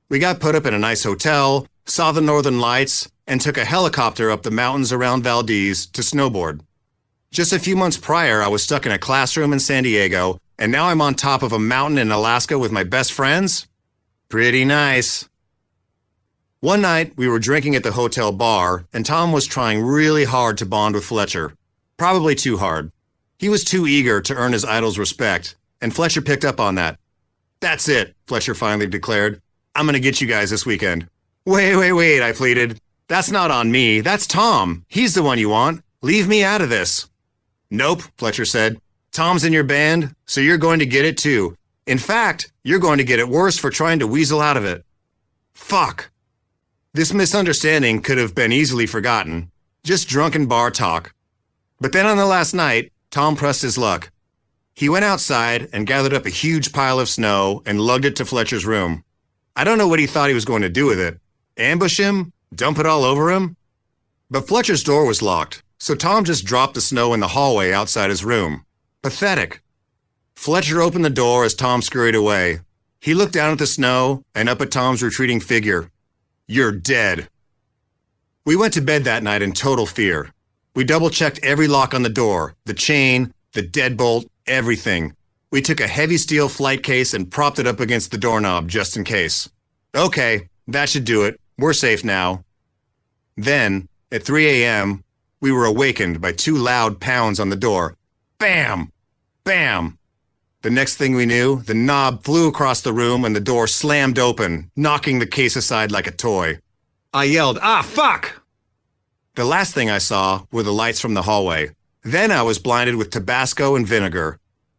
We got put up in a nice hotel, saw the northern lights, and took a helicopter up the mountains around Valdez to snowboard. Just a few months prior, I was stuck in a classroom in San Diego, and now I'm on top of a mountain in Alaska with my best friends? Pretty nice. One night, we were drinking at the hotel bar, and Tom was trying really hard to bond with Fletcher. Probably too hard. He was too eager to earn his idol's respect, and Fletcher picked up on that. "That's it," Fletcher finally declared. "I'm gonna get you guys this weekend." Wait, I pleaded. "That's not on me. That's Tom. He's the one you want. Leave me out of this." Nope, Fletcher said. Tom's in your band, so you're going to get it too. In fact, you're going to get it worse for trying to weasel out of it. Fuck. This misunderstanding could have been easily forgotten. Just drunken bar talk. But then on the last night, Tom pressed his luck. He went outside and gathered up a huge pile of snow and lugged it to Fletcher's room. I don't know what he thought he was going to do with it. Ambush him? Dump it all over him? But Fletcher's door was locked, so Tom just dropped the snow in the hallway outside his room. Pathetic. Fletcher opened the door as Tom scurried away. He looked down at the snow and up at Tom's retreating figure. You're dead. We went to bed that night in total fear. We double-checked every lock on the door, the chain, the deadbolt, everything. We took a heavy steel flight case and propped it up against the doorknob just in case. Okay, that should do it. We're safe now. Then, at 3 a.m., we were awakened by 2 loud pounds on the door. Bam! Bam! The next thing we knew, the knob flew across the room and the door slammed open, knocking the case aside like a toy. I yelled, "Ah, fuck!" The last thing I saw were the lights from the hallway. Then I was blinded with Tabasco and vinegar.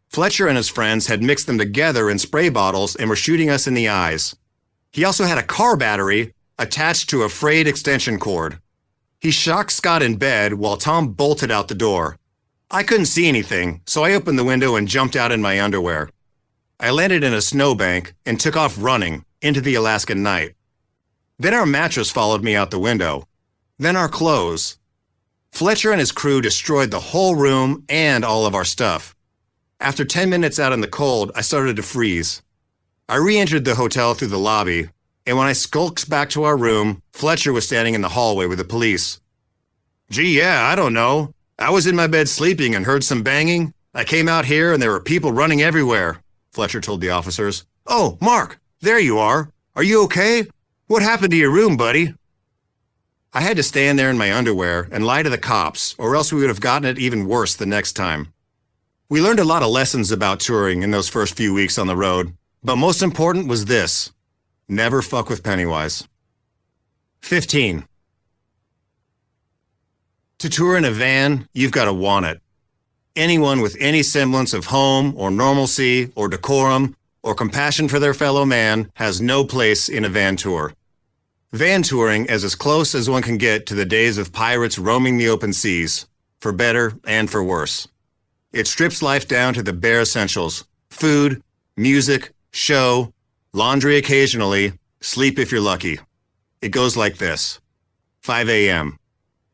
Fletcher and his friends had mixed them together in spray bottles and were shooting us in the eyes. He also had a car battery attached to a frayed extension cord. He shocked Scott in bed while Tom bolted out the door. I couldn't see anything, so I opened the window and jumped out in my underwear. I landed in a snowbank and took off running into the Alaskan night. Then our mattress followed me out the window. Then our clothes. Fletcher and his crew destroyed the whole room and all of our stuff. After 10 minutes out in the cold, I started to freeze. I re-entered the hotel through the lobby, and when I skulked back to our room, Fletcher was standing in the hallway with the police. Gee, yeah, I don't know. I was in my bed sleeping and heard some banging. I came out here and there were people running everywhere, Fletcher told the officers. Oh, Mark, there you are. Are you okay? What happened to your room, buddy? I had to stand there in my underwear and lie to the cops, or else we would have gotten it even worse the next time. We learned a lot of lessons about touring in those first few weeks on the road, but most important was this: never fuck with Pennywise. 15. To tour in a van, you've got to want it. Anyone with any semblance of home or normalcy or decorum or compassion for their fellow man has no place in a van tour. Van touring is as close as one can get to the days of pirates roaming the open seas, for better and for worse. It strips life down to the bare essentials: food, music, show, laundry occasionally, sleep if you're lucky. It goes like this. 5 a.m.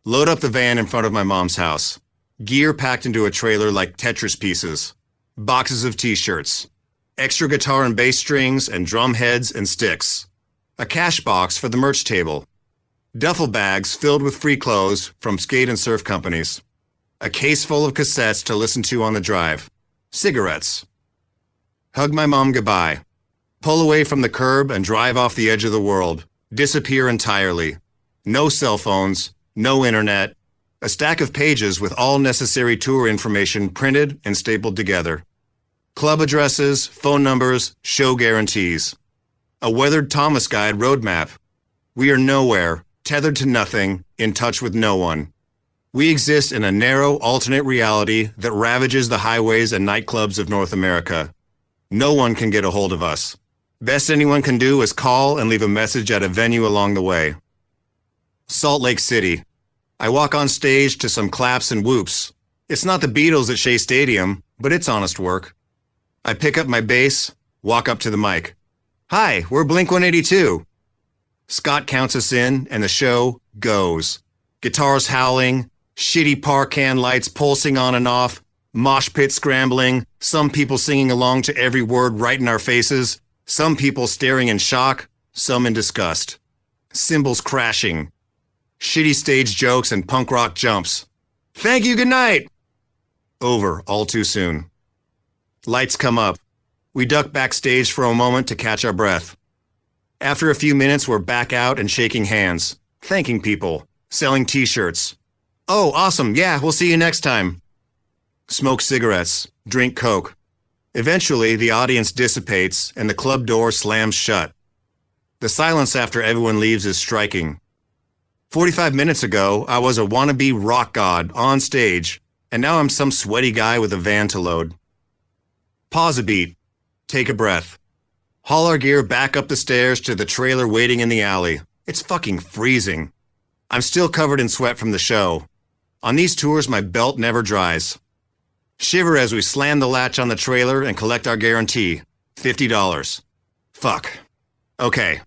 Load up the van in front of my mom's house. Gear packed into a trailer like Tetris pieces. Boxes of t-shirts. Extra guitar and bass strings and drum heads and sticks. A cash box for the merch table. Duffel bags filled with free clothes from skate and surf companies. A case full of cassettes to listen to on the drive. Cigarettes. Hug my mom goodbye. Pull away from the curb and drive off the edge of the world. Disappear entirely. No cell phones. No internet. A stack of pages with all necessary tour information printed and stapled together. Club addresses, phone numbers, show guarantees. A weathered Thomas Guide roadmap. We are nowhere, tethered to nothing, in touch with no one. We exist in a narrow, alternate reality that ravages the highways and nightclubs of North America. No one can get a hold of us. Best anyone can do is call and leave a message at a venue along the way. Salt Lake City. I walk on stage to some claps and whoops. It's not the Beatles at Shea Stadium, but it's honest work. I pick up my bass, walk up to the mic. Hi, we're Blink-182. Scott counts us in, and the show goes. Guitars howling, shitty par can lights pulsing on and off, mosh pit scrambling, some people singing along to every word right in our faces, some people staring in shock, some in disgust. Cymbals crashing. Shitty stage jokes and punk rock jumps. Thank you, good night. Over all too soon. Lights come up. We duck backstage for a moment to catch our breath. After a few minutes, we're back out and shaking hands, thanking people, selling t-shirts. Oh, awesome, yeah, we'll see you next time. Smoke cigarettes, drink Coke. Eventually, the audience dissipates and the club door slams shut. The silence after everyone leaves is striking. 45 minutes ago, I was a wannabe rock god on stage, And now I'm some sweaty guy with a van to load. Pause a beat. Take a breath. Haul our gear back up the stairs to the trailer waiting in the alley. It's fucking freezing. I'm still covered in sweat from the show. On these tours, my belt never dries. Shiver as we slam the latch on the trailer and collect our guarantee. $50. Fuck. Okay.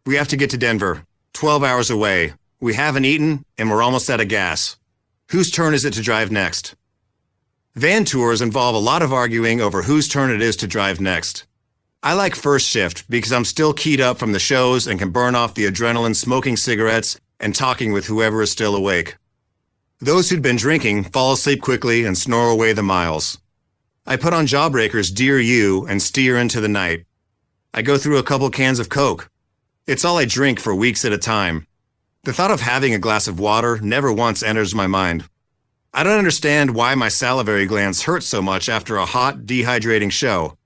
We have to get to Denver. 12 hours away. We haven't eaten, and we're almost out of gas. Whose turn is it to drive next? Van tours involve a lot of arguing over whose turn it is to drive next. I like first shift because I'm still keyed up from the shows and can burn off the adrenaline smoking cigarettes and talking with whoever is still awake. Those who'd been drinking fall asleep quickly and snore away the miles. I put on Jawbreaker's Dear You and steer into the night. I go through a couple cans of Coke. It's all I drink for weeks at a time. The thought of having a glass of water never once enters my mind. I don't understand why my salivary glands hurt so much after a hot, dehydrating show.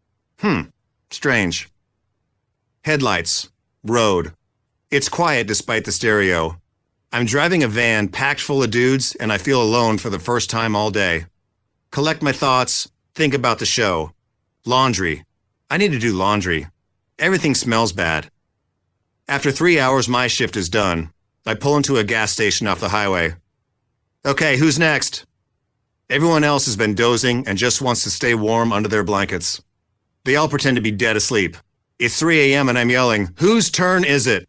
Strange. Headlights. Road. It's quiet despite the stereo. I'm driving a van packed full of dudes and I feel alone for the first time all day. Collect my thoughts, think about the show. Laundry. I need to do laundry. Everything smells bad. After 3 hours, my shift is done. I pull into a gas station off the highway. Okay, who's next? Everyone else has been dozing and just wants to stay warm under their blankets. They all pretend to be dead asleep. It's 3 a.m. and I'm yelling, whose turn is it?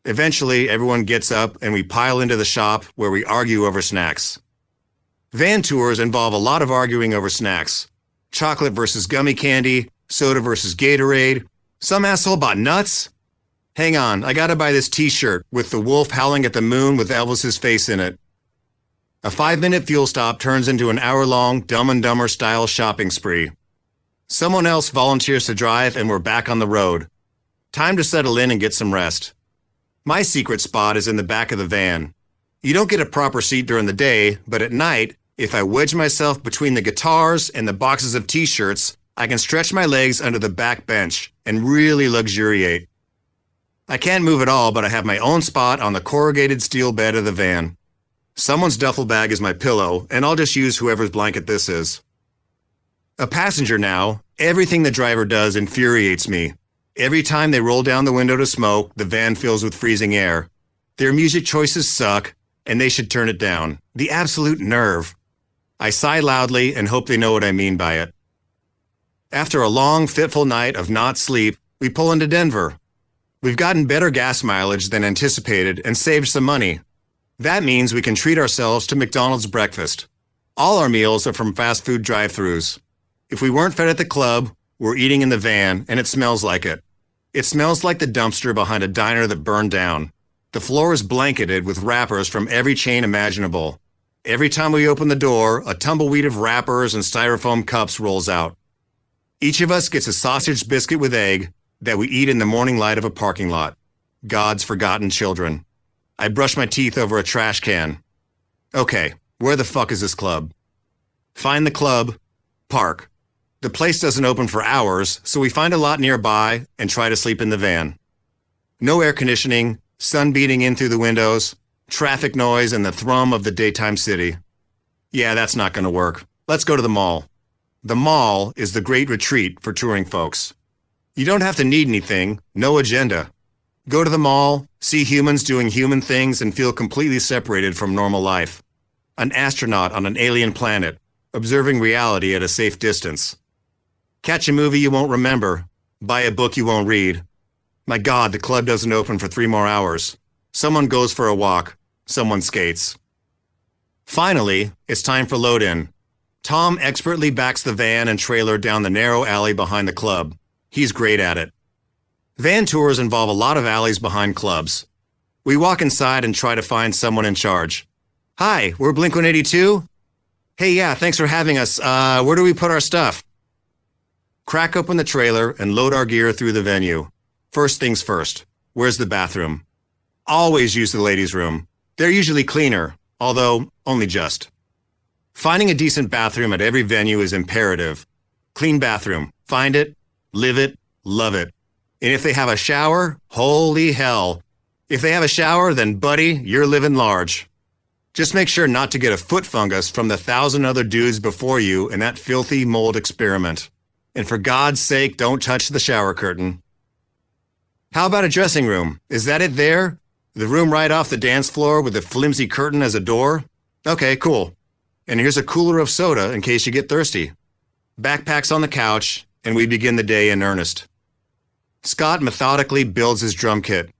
Eventually, everyone gets up and we pile into the shop where we argue over snacks. Van tours involve a lot of arguing over snacks. Chocolate versus gummy candy, soda versus Gatorade. Some asshole bought nuts? Hang on, I gotta buy this t-shirt with the wolf howling at the moon with Elvis's face in it. A 5-minute fuel stop turns into an hour-long Dumb and Dumber style shopping spree. Someone else volunteers to drive and we're back on the road. Time to settle in and get some rest. My secret spot is in the back of the van. You don't get a proper seat during the day, but at night, if I wedge myself between the guitars and the boxes of t-shirts, I can stretch my legs under the back bench and really luxuriate. I can't move at all, but I have my own spot on the corrugated steel bed of the van. Someone's duffel bag is my pillow, and I'll just use whoever's blanket this is. A passenger now, everything the driver does infuriates me. Every time they roll down the window to smoke, the van fills with freezing air. Their music choices suck, and they should turn it down. The absolute nerve. I sigh loudly and hope they know what I mean by it. After a long, fitful night of not sleep, we pull into Denver. We've gotten better gas mileage than anticipated and saved some money. That means we can treat ourselves to McDonald's breakfast. All our meals are from fast food drive-thrus. If we weren't fed at the club, we're eating in the van, and it smells like it. It smells like the dumpster behind a diner that burned down. The floor is blanketed with wrappers from every chain imaginable. Every time we open the door, a tumbleweed of wrappers and styrofoam cups rolls out. Each of us gets a sausage biscuit with egg that we eat in the morning light of a parking lot. God's forgotten children. I brush my teeth over a trash can. Okay, where the fuck is this club? Find the club. Park. The place doesn't open for hours, so we find a lot nearby and try to sleep in the van. No air conditioning, sun beating in through the windows, traffic noise, and the thrum of the daytime city. Yeah, that's not going to work. Let's go to the mall. The mall is the great retreat for touring folks. You don't have to need anything, no agenda. Go to the mall, see humans doing human things, and feel completely separated from normal life. An astronaut on an alien planet, observing reality at a safe distance. Catch a movie you won't remember. Buy a book you won't read. My God, the club doesn't open for 3 more hours. Someone goes for a walk. Someone skates. Finally, it's time for load-in. Tom expertly backs the van and trailer down the narrow alley behind the club. He's great at it. Van tours involve a lot of alleys behind clubs. We walk inside and try to find someone in charge. Hi, we're Blink-182? Hey, yeah, thanks for having us. Where do we put our stuff? Crack open the trailer and load our gear through the venue. First things first. Where's the bathroom? Always use the ladies' room. They're usually cleaner, although only just. Finding a decent bathroom at every venue is imperative. Clean bathroom. Find it, live it, love it. And if they have a shower, holy hell. If they have a shower, then buddy, you're living large. Just make sure not to get a foot fungus from the 1,000 other dudes before you in that filthy mold experiment. And for God's sake, don't touch the shower curtain. How about a dressing room? Is that it there? The room right off the dance floor with the flimsy curtain as a door? Okay, cool. And here's a cooler of soda in case you get thirsty. Backpacks on the couch, and we begin the day in earnest. Scott methodically builds his drum kit.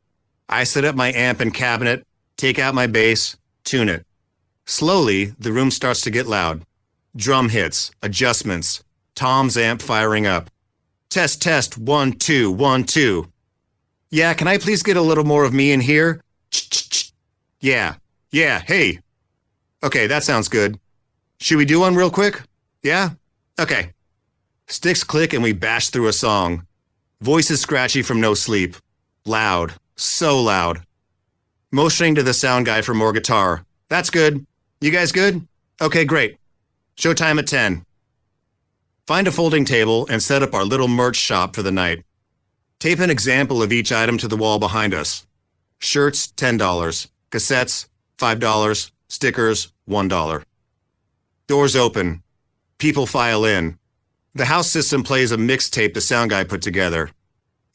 I set up my amp and cabinet, take out my bass, tune it. Slowly, the room starts to get loud. Drum hits, adjustments, Tom's amp firing up. Test, test, 1, 2, 1, 2. Yeah, can I please get a little more of me in here? Ch-ch-ch. Yeah, hey. Okay, that sounds good. Should we do one real quick? Yeah? Okay. Sticks click and we bash through a song. Voices scratchy from no sleep. Loud. So loud. Motioning to the sound guy for more guitar. That's good. You guys good? Okay, great. Showtime at 10. Find a folding table and set up our little merch shop for the night. Tape an example of each item to the wall behind us. Shirts, $10. Cassettes, $5. Stickers, $1. Doors open. People file in. The house system plays a mixtape the sound guy put together.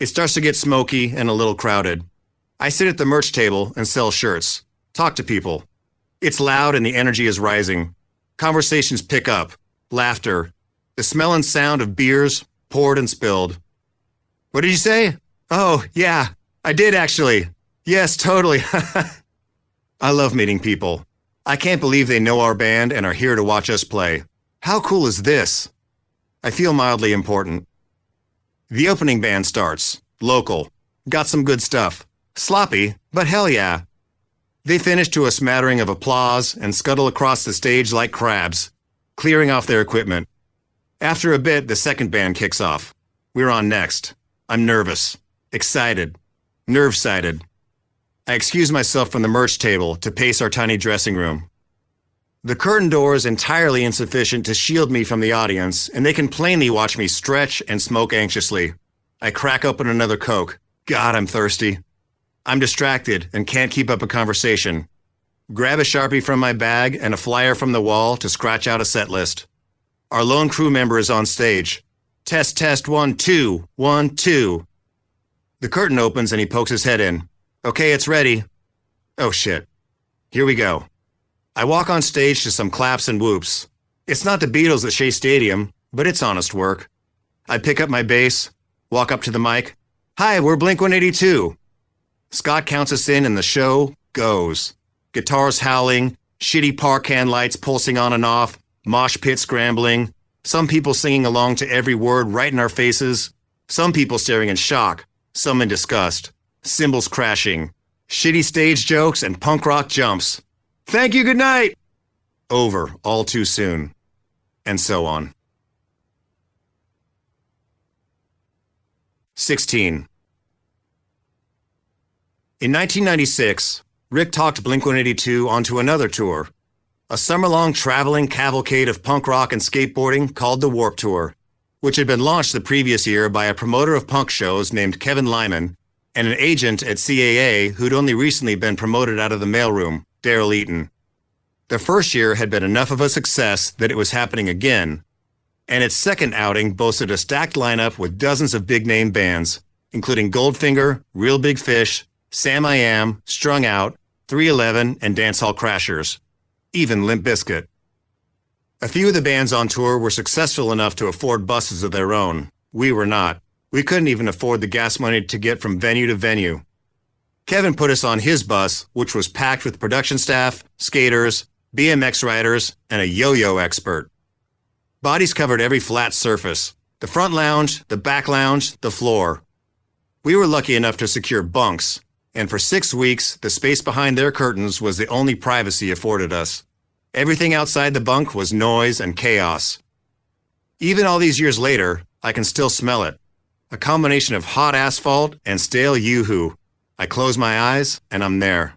It starts to get smoky and a little crowded. I sit at the merch table and sell shirts. Talk to people. It's loud and the energy is rising. Conversations pick up. Laughter. The smell and sound of beers poured and spilled. What did you say? Oh, yeah, I did actually. Yes, totally. I love meeting people. I can't believe they know our band and are here to watch us play. How cool is this? I feel mildly important. The opening band starts. Local. Got some good stuff. Sloppy, but hell yeah. They finish to a smattering of applause and scuttle across the stage like crabs, clearing off their equipment. After a bit, the second band kicks off. We're on next. I'm nervous, excited, nerve-sighted. I excuse myself from the merch table to pace our tiny dressing room. The curtain door is entirely insufficient to shield me from the audience, and they can plainly watch me stretch and smoke anxiously. I crack open another Coke. God, I'm thirsty. I'm distracted and can't keep up a conversation. Grab a Sharpie from my bag and a flyer from the wall to scratch out a set list. Our lone crew member is on stage. Test, test, 1, 2, 1, 2. The curtain opens and he pokes his head in. Okay, it's ready. Oh shit. Here we go. I walk on stage to some claps and whoops. It's not the Beatles at Shea Stadium, but it's honest work. I pick up my bass, walk up to the mic. Hi, we're Blink-182. Scott counts us in and the show goes. Guitars howling, shitty park can lights pulsing on and off, mosh pit scrambling, some people singing along to every word right in our faces, some people staring in shock, some in disgust, cymbals crashing, shitty stage jokes and punk rock jumps. Thank you, good night! Over all too soon. And so on. 16. In 1996, Rick talked Blink-182 onto another tour, a summer-long traveling cavalcade of punk rock and skateboarding called the Warped Tour, which had been launched the previous year by a promoter of punk shows named Kevin Lyman and an agent at CAA who'd only recently been promoted out of the mailroom, Daryl Eaton. The first year had been enough of a success that it was happening again, and its second outing boasted a stacked lineup with dozens of big-name bands, including Goldfinger, Real Big Fish, Sam I Am, Strung Out, 311, and Dancehall Crashers. Even Limp Bizkit. A few of the bands on tour were successful enough to afford buses of their own. We were not. We couldn't even afford the gas money to get from venue to venue. Kevin put us on his bus, which was packed with production staff, skaters, BMX riders, and a yo-yo expert. Bodies covered every flat surface. The front lounge, the back lounge, the floor. We were lucky enough to secure bunks, and for 6 weeks, the space behind their curtains was the only privacy afforded us. Everything outside the bunk was noise and chaos. Even all these years later, I can still smell it. A combination of hot asphalt and stale yoo-hoo. I close my eyes, and I'm there.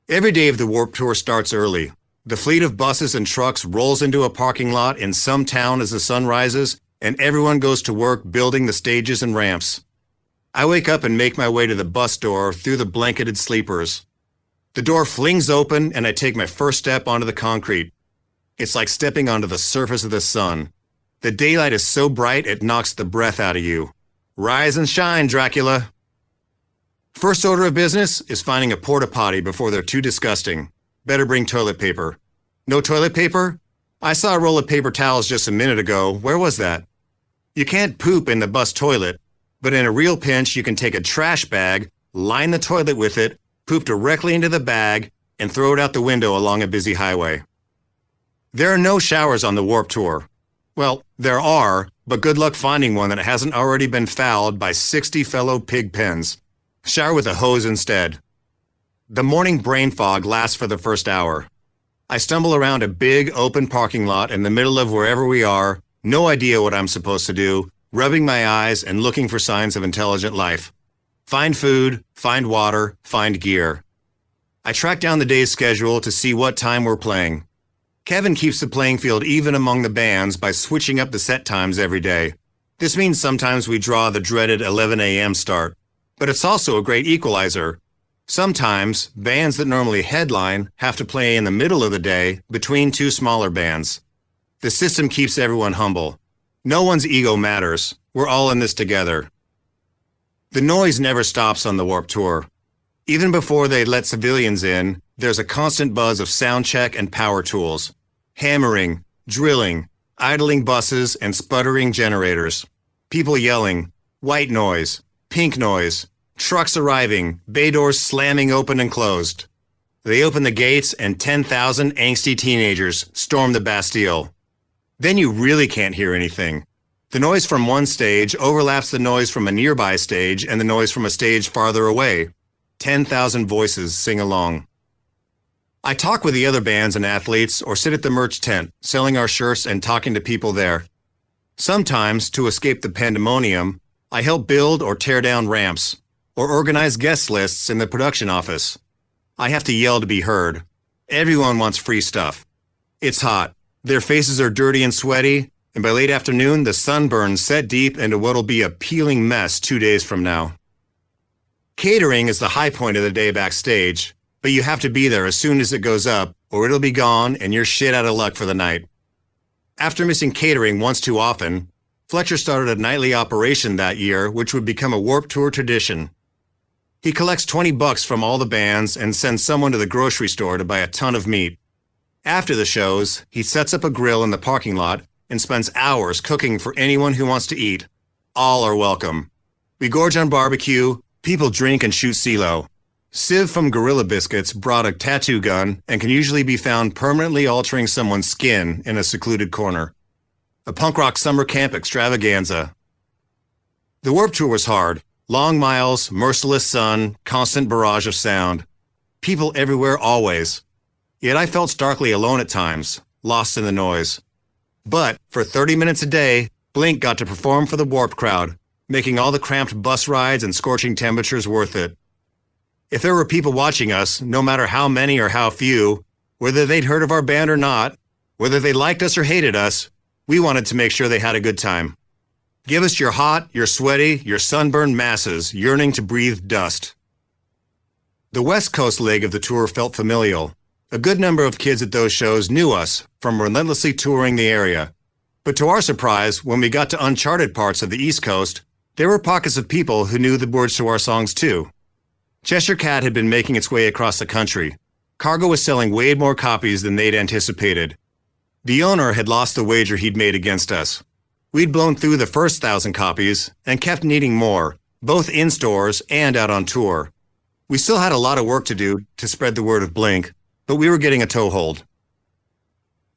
Every day of the Warped Tour starts early. The fleet of buses and trucks rolls into a parking lot in some town as the sun rises, and everyone goes to work building the stages and ramps. I wake up and make my way to the bus door through the blanketed sleepers. The door flings open and I take my first step onto the concrete. It's like stepping onto the surface of the sun. The daylight is so bright it knocks the breath out of you. Rise and shine, Dracula. First order of business is finding a porta potty before they're too disgusting. Better bring toilet paper. No toilet paper? I saw a roll of paper towels just a minute ago. Where was that? You can't poop in the bus toilet, but in a real pinch you can take a trash bag, line the toilet with it, poop directly into the bag, and throw it out the window along a busy highway. There are no showers on the Warped Tour. Well, there are, but good luck finding one that hasn't already been fouled by 60 fellow pig pens. Shower with a hose instead. The morning brain fog lasts for the first hour. I stumble around a big open parking lot in the middle of wherever we are, no idea what I'm supposed to do, rubbing my eyes and looking for signs of intelligent life. Find food, find water, find gear. I track down the day's schedule to see what time we're playing. Kevin keeps the playing field even among the bands by switching up the set times every day. This means sometimes we draw the dreaded 11 a.m. start, but it's also a great equalizer. Sometimes, bands that normally headline have to play in the middle of the day between two smaller bands. The system keeps everyone humble. No one's ego matters. We're all in this together. The noise never stops on the Warped Tour. Even before they let civilians in, there's a constant buzz of sound check and power tools. Hammering, drilling, idling buses, and sputtering generators. People yelling, white noise, pink noise, trucks arriving, bay doors slamming open and closed. They open the gates and 10,000 angsty teenagers storm the Bastille. Then you really can't hear anything. The noise from one stage overlaps the noise from a nearby stage and the noise from a stage farther away. 10,000 voices sing along. I talk with the other bands and athletes or sit at the merch tent, selling our shirts and talking to people there. Sometimes, to escape the pandemonium, I help build or tear down ramps, or organize guest lists in the production office. I have to yell to be heard. Everyone wants free stuff. It's hot. Their faces are dirty and sweaty, and by late afternoon, the sunburns set deep into what'll be a peeling mess 2 days from now. Catering is the high point of the day backstage, but you have to be there as soon as it goes up, or it'll be gone and you're shit out of luck for the night. After missing catering once too often, Fletcher started a nightly operation that year, which would become a Warped Tour tradition. He collects $20 from all the bands and sends someone to the grocery store to buy a ton of meat. After the shows, he sets up a grill in the parking lot and spends hours cooking for anyone who wants to eat. All are welcome. We gorge on barbecue, people drink and shoot CeeLo. Siv from Gorilla Biscuits brought a tattoo gun and can usually be found permanently altering someone's skin in a secluded corner. A punk rock summer camp extravaganza. The Warped Tour was hard. Long miles, merciless sun, constant barrage of sound. People everywhere always. Yet I felt starkly alone at times, lost in the noise. But for 30 minutes a day, Blink got to perform for the Warped crowd, making all the cramped bus rides and scorching temperatures worth it. If there were people watching us, no matter how many or how few, whether they'd heard of our band or not, whether they liked us or hated us, we wanted to make sure they had a good time. Give us your hot, your sweaty, your sunburned masses yearning to breathe dust. The West Coast leg of the tour felt familial. A good number of kids at those shows knew us from relentlessly touring the area. But to our surprise, when we got to uncharted parts of the East Coast, there were pockets of people who knew the words to our songs too. Cheshire Cat had been making its way across the country. Cargo was selling way more copies than they'd anticipated. The owner had lost the wager he'd made against us. We'd blown through the first 1,000 copies and kept needing more, both in stores and out on tour. We still had a lot of work to do to spread the word of Blink, but we were getting a toehold.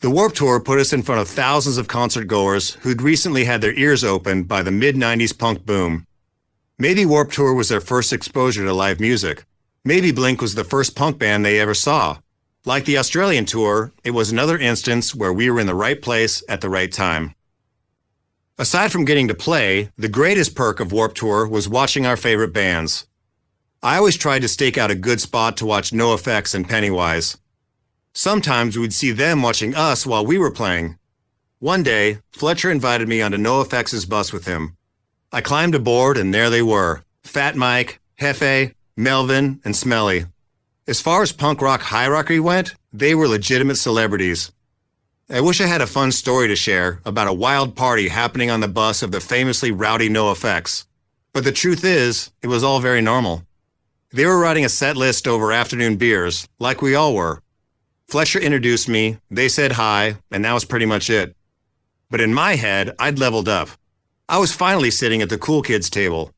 The Warped Tour put us in front of thousands of concert-goers who'd recently had their ears opened by the mid-90s punk boom. Maybe Warped Tour was their first exposure to live music. Maybe Blink was the first punk band they ever saw. Like the Australian tour, it was another instance where we were in the right place at the right time. Aside from getting to play, the greatest perk of Warped Tour was watching our favorite bands. I always tried to stake out a good spot to watch NoFX and Pennywise. Sometimes we'd see them watching us while we were playing. One day, Fletcher invited me onto NoFX's bus with him. I climbed aboard and there they were, Fat Mike, Hefe, Melvin, and Smelly. As far as punk rock hierarchy went, they were legitimate celebrities. I wish I had a fun story to share about a wild party happening on the bus of the famously rowdy NoFX. But the truth is, it was all very normal. They were writing a set list over afternoon beers, like we all were. Fletcher introduced me, they said hi, and that was pretty much it. But in my head, I'd leveled up. I was finally sitting at the cool kids table.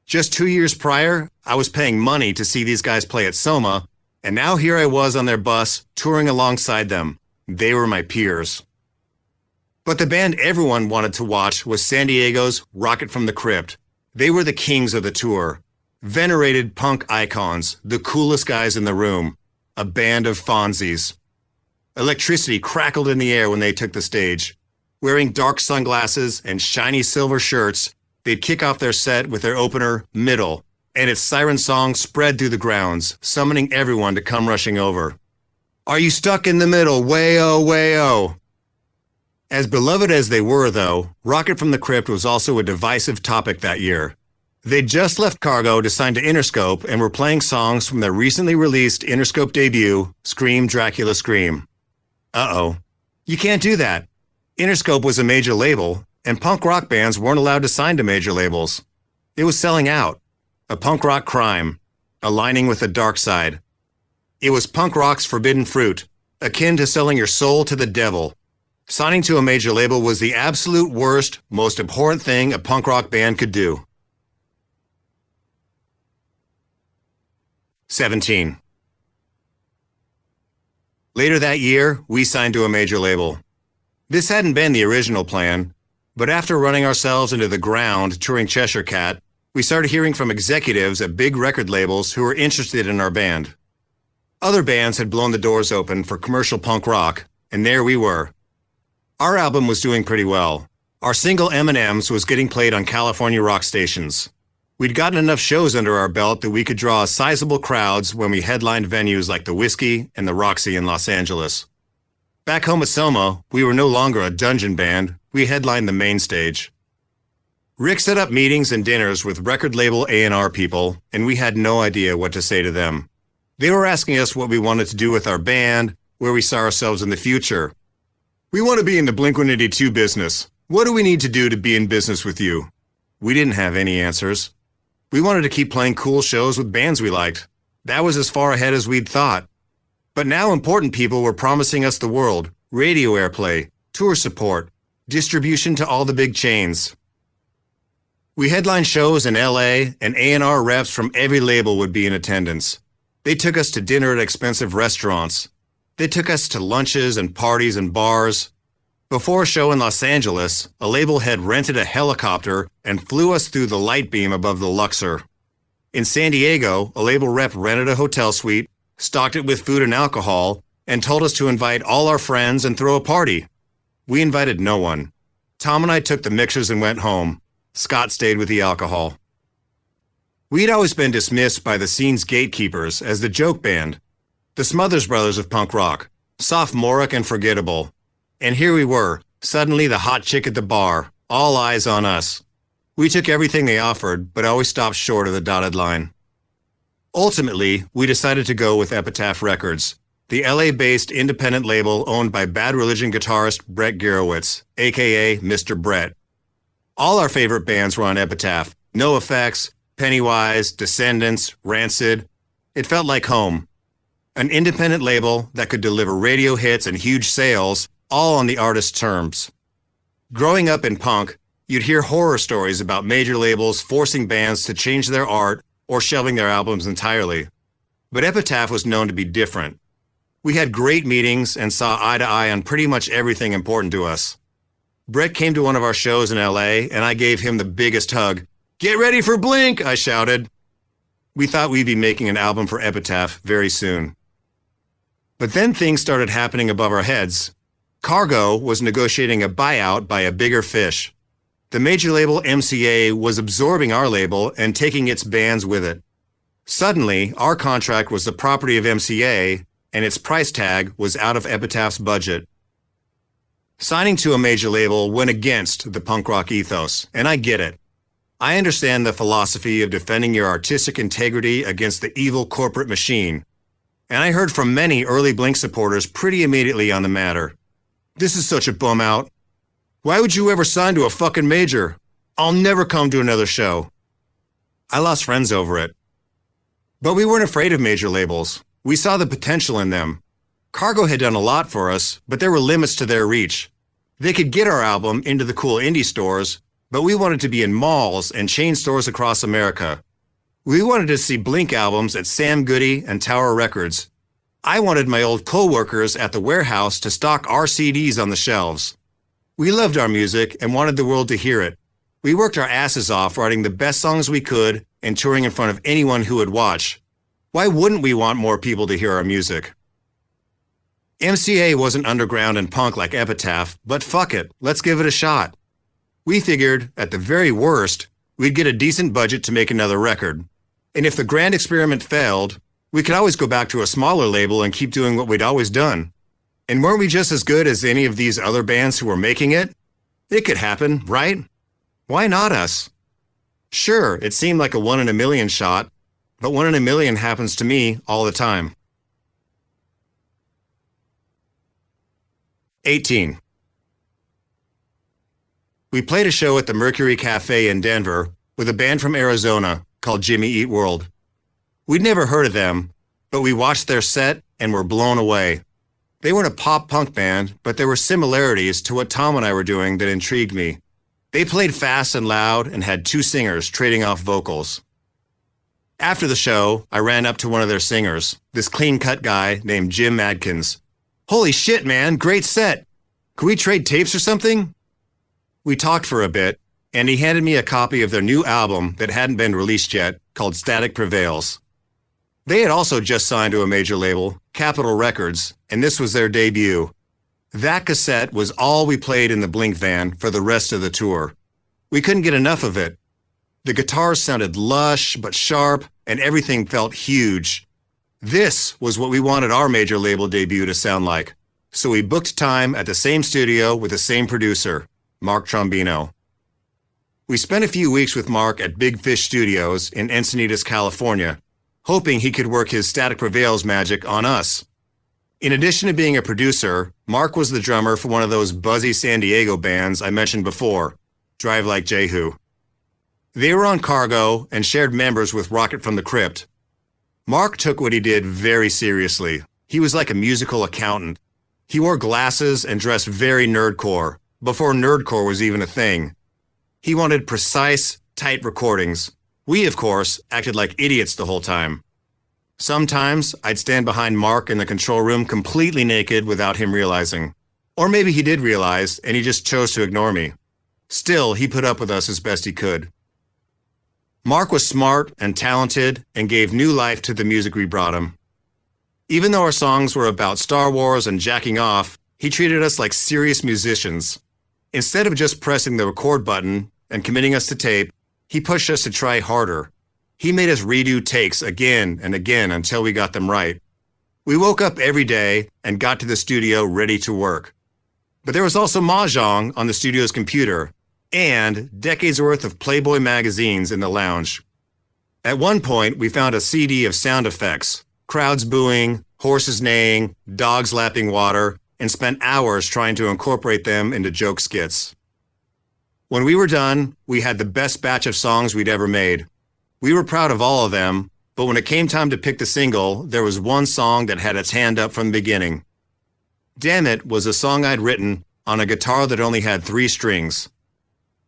Just 2 years prior, I was paying money to see these guys play at Soma, and now here I was on their bus, touring alongside them. They were my peers. But the band everyone wanted to watch was San Diego's Rocket from the Crypt. They were the kings of the tour. Venerated punk icons, the coolest guys in the room. A band of Fonzies. Electricity crackled in the air when they took the stage. Wearing dark sunglasses and shiny silver shirts, they'd kick off their set with their opener, Middle, and its siren song spread through the grounds, summoning everyone to come rushing over. Are you stuck in the middle? Way-oh, way-oh. As beloved as they were, though, Rocket from the Crypt was also a divisive topic that year. They'd just left Cargo to sign to Interscope and were playing songs from their recently released Interscope debut, Scream Dracula Scream. Uh-oh. You can't do that. Interscope was a major label, and punk rock bands weren't allowed to sign to major labels. It was selling out. A punk rock crime. Aligning with the dark side. It was punk rock's forbidden fruit, akin to selling your soul to the devil. Signing to a major label was the absolute worst, most abhorrent thing a punk rock band could do. 17. Later that year, we signed to a major label. This hadn't been the original plan, but after running ourselves into the ground touring Cheshire Cat, we started hearing from executives at big record labels who were interested in our band. Other bands had blown the doors open for commercial punk rock, and there we were. Our album was doing pretty well. Our single M&M's was getting played on California rock stations. We'd gotten enough shows under our belt that we could draw sizable crowds when we headlined venues like the Whiskey and the Roxy in Los Angeles. Back home at Soma, we were no longer a dungeon band, we headlined the main stage. Rick set up meetings and dinners with record label A&R people, and we had no idea what to say to them. They were asking us what we wanted to do with our band, where we saw ourselves in the future. We want to be in the Blink-182 business. What do we need to do to be in business with you? We didn't have any answers. We wanted to keep playing cool shows with bands we liked. That was as far ahead as we'd thought. But now important people were promising us the world, radio airplay, tour support, distribution to all the big chains. We headlined shows in LA, and A&R reps from every label would be in attendance. They took us to dinner at expensive restaurants. They took us to lunches and parties and bars. Before a show in Los Angeles, a label had rented a helicopter and flew us through the light beam above the Luxor. In San Diego, a label rep rented a hotel suite, stocked it with food and alcohol, and told us to invite all our friends and throw a party. We invited no one. Tom and I took the mixers and went home. Scott stayed with the alcohol. We'd always been dismissed by the scene's gatekeepers as the joke band, the Smothers Brothers of punk rock, sophomoric and forgettable. And here we were, suddenly the hot chick at the bar, all eyes on us. We took everything they offered, but always stopped short of the dotted line. Ultimately, we decided to go with Epitaph Records, the LA-based independent label owned by Bad Religion guitarist Brett Garowitz, aka Mr. Brett. All our favorite bands were on Epitaph: NoFX, Pennywise, Descendants, Rancid. It felt like home. An independent label that could deliver radio hits and huge sales, all on the artist's terms. Growing up in punk, you'd hear horror stories about major labels forcing bands to change their art or shelving their albums entirely. But Epitaph was known to be different. We had great meetings and saw eye to eye on pretty much everything important to us. Brett came to one of our shows in LA, and I gave him the biggest hug. "Get ready for Blink," I shouted. We thought we'd be making an album for Epitaph very soon. But then things started happening above our heads. Cargo was negotiating a buyout by a bigger fish. The major label MCA was absorbing our label and taking its bands with it. Suddenly, our contract was the property of MCA, and its price tag was out of Epitaph's budget. Signing to a major label went against the punk rock ethos, and I get it. I understand the philosophy of defending your artistic integrity against the evil corporate machine. And I heard from many early Blink supporters pretty immediately on the matter. This is such a bum out. Why would you ever sign to a fucking major? I'll never come to another show. I lost friends over it. But we weren't afraid of major labels. We saw the potential in them. Cargo had done a lot for us, but there were limits to their reach. They could get our album into the cool indie stores, but we wanted to be in malls and chain stores across America. We wanted to see Blink albums at Sam Goody and Tower Records. I wanted my old co-workers at the warehouse to stock our CDs on the shelves. We loved our music and wanted the world to hear it. We worked our asses off writing the best songs we could and touring in front of anyone who would watch. Why wouldn't we want more people to hear our music? MCA wasn't underground and punk like Epitaph, but fuck it, let's give it a shot. We figured, at the very worst, we'd get a decent budget to make another record. And if the grand experiment failed, we could always go back to a smaller label and keep doing what we'd always done. And weren't we just as good as any of these other bands who were making it? It could happen, right? Why not us? Sure, it seemed like a 1 in a million shot, but 1 in a million happens to me all the time. 18. We played a show at the Mercury Cafe in Denver with a band from Arizona called Jimmy Eat World. We'd never heard of them, but we watched their set and were blown away. They weren't a pop-punk band, but there were similarities to what Tom and I were doing that intrigued me. They played fast and loud and had 2 singers trading off vocals. After the show, I ran up to one of their singers, this clean-cut guy named Jim Adkins. Holy shit, man, great set. Could we trade tapes or something? We talked for a bit, and he handed me a copy of their new album that hadn't been released yet, called Static Prevails. They had also just signed to a major label, Capitol Records, and this was their debut. That cassette was all we played in the Blink van for the rest of the tour. We couldn't get enough of it. The guitars sounded lush but sharp, and everything felt huge. This was what we wanted our major label debut to sound like. So we booked time at the same studio with the same producer, Mark Trombino. We spent a few weeks with Mark at Big Fish Studios in Encinitas, California, hoping he could work his Static Prevails magic on us. In addition to being a producer, Mark was the drummer for one of those buzzy San Diego bands I mentioned before, Drive Like Jehu. They were on Cargo and shared members with Rocket from the Crypt. Mark took what he did very seriously. He was like a musical accountant. He wore glasses and dressed very nerdcore, before nerdcore was even a thing. He wanted precise, tight recordings. We, of course, acted like idiots the whole time. Sometimes I'd stand behind Mark in the control room completely naked without him realizing. Or maybe he did realize and he just chose to ignore me. Still, he put up with us as best he could. Mark was smart and talented and gave new life to the music we brought him. Even though our songs were about Star Wars and jacking off, he treated us like serious musicians. Instead of just pressing the record button and committing us to tape, he pushed us to try harder. He made us redo takes again and again until we got them right. We woke up every day and got to the studio ready to work. But there was also Mahjong on the studio's computer, and decades worth of Playboy magazines in the lounge. At one point, we found a CD of sound effects, crowds booing, horses neighing, dogs lapping water, and spent hours trying to incorporate them into joke skits. When we were done, we had the best batch of songs we'd ever made. We were proud of all of them, but when it came time to pick the single, there was one song that had its hand up from the beginning. Damn It was a song I'd written on a guitar that only had 3 strings.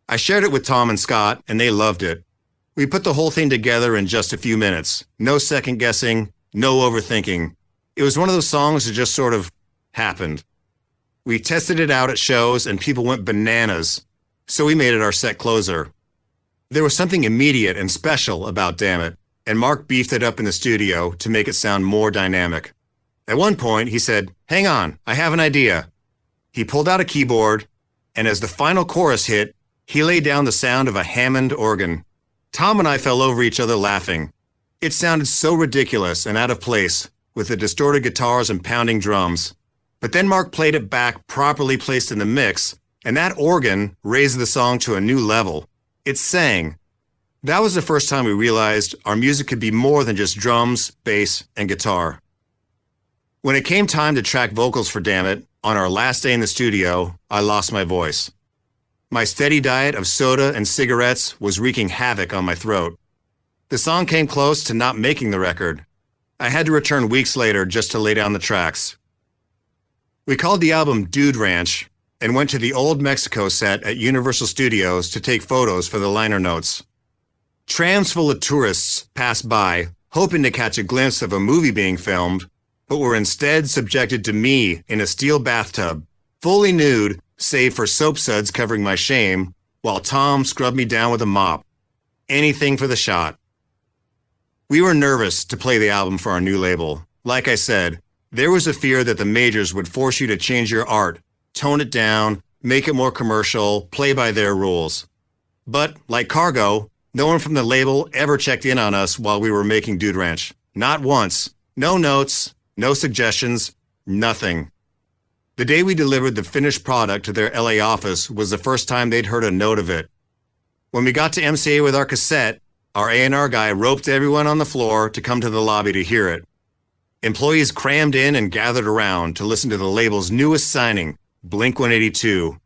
I shared it with Tom and Scott, and they loved it. We put the whole thing together in just a few minutes. No second guessing, no overthinking. It was one of those songs that just sort of happened. We tested it out at shows, and people went bananas, so we made it our set closer. There was something immediate and special about Damn It, and Mark beefed it up in the studio to make it sound more dynamic. At one point, he said, "Hang on, I have an idea." He pulled out a keyboard, and as the final chorus hit, he laid down the sound of a Hammond organ. Tom and I fell over each other laughing. It sounded so ridiculous and out of place, with the distorted guitars and pounding drums. But then Mark played it back properly placed in the mix, and that organ raised the song to a new level. It sang. That was the first time we realized our music could be more than just drums, bass, and guitar. When it came time to track vocals for Damn It, on our last day in the studio, I lost my voice. My steady diet of soda and cigarettes was wreaking havoc on my throat. The song came close to not making the record. I had to return weeks later just to lay down the tracks. We called the album Dude Ranch and went to the Old Mexico set at Universal Studios to take photos for the liner notes. Trams full of tourists passed by, hoping to catch a glimpse of a movie being filmed, but were instead subjected to me in a steel bathtub, fully nude, save for soap suds covering my shame, while Tom scrubbed me down with a mop. Anything for the shot. We were nervous to play the album for our new label. Like I said, there was a fear that the majors would force you to change your art, tone it down, make it more commercial, play by their rules. But, like Cargo, no one from the label ever checked in on us while we were making Dude Ranch. Not once. No notes, no suggestions, nothing. The day we delivered the finished product to their LA office was the first time they'd heard a note of it. When we got to MCA with our cassette, our A&R guy roped everyone on the floor to come to the lobby to hear it. Employees crammed in and gathered around to listen to the label's newest signing, Blink-182.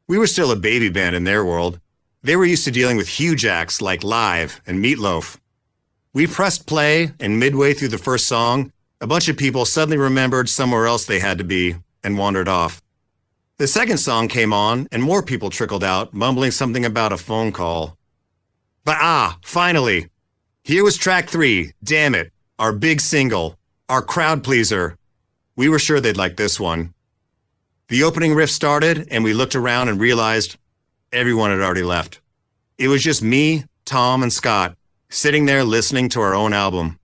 We were still a baby band in their world. They were used to dealing with huge acts like Live and Meatloaf. We pressed play, and midway through the first song, a bunch of people suddenly remembered somewhere else they had to be and wandered off. The second song came on, and more people trickled out, mumbling something about a phone call. But finally! Here was track 3, Damn It, our big single, our crowd pleaser. We were sure they'd like this one. The opening riff started, and we looked around and realized everyone had already left. It was just me, Tom, and Scott, sitting there listening to our own album.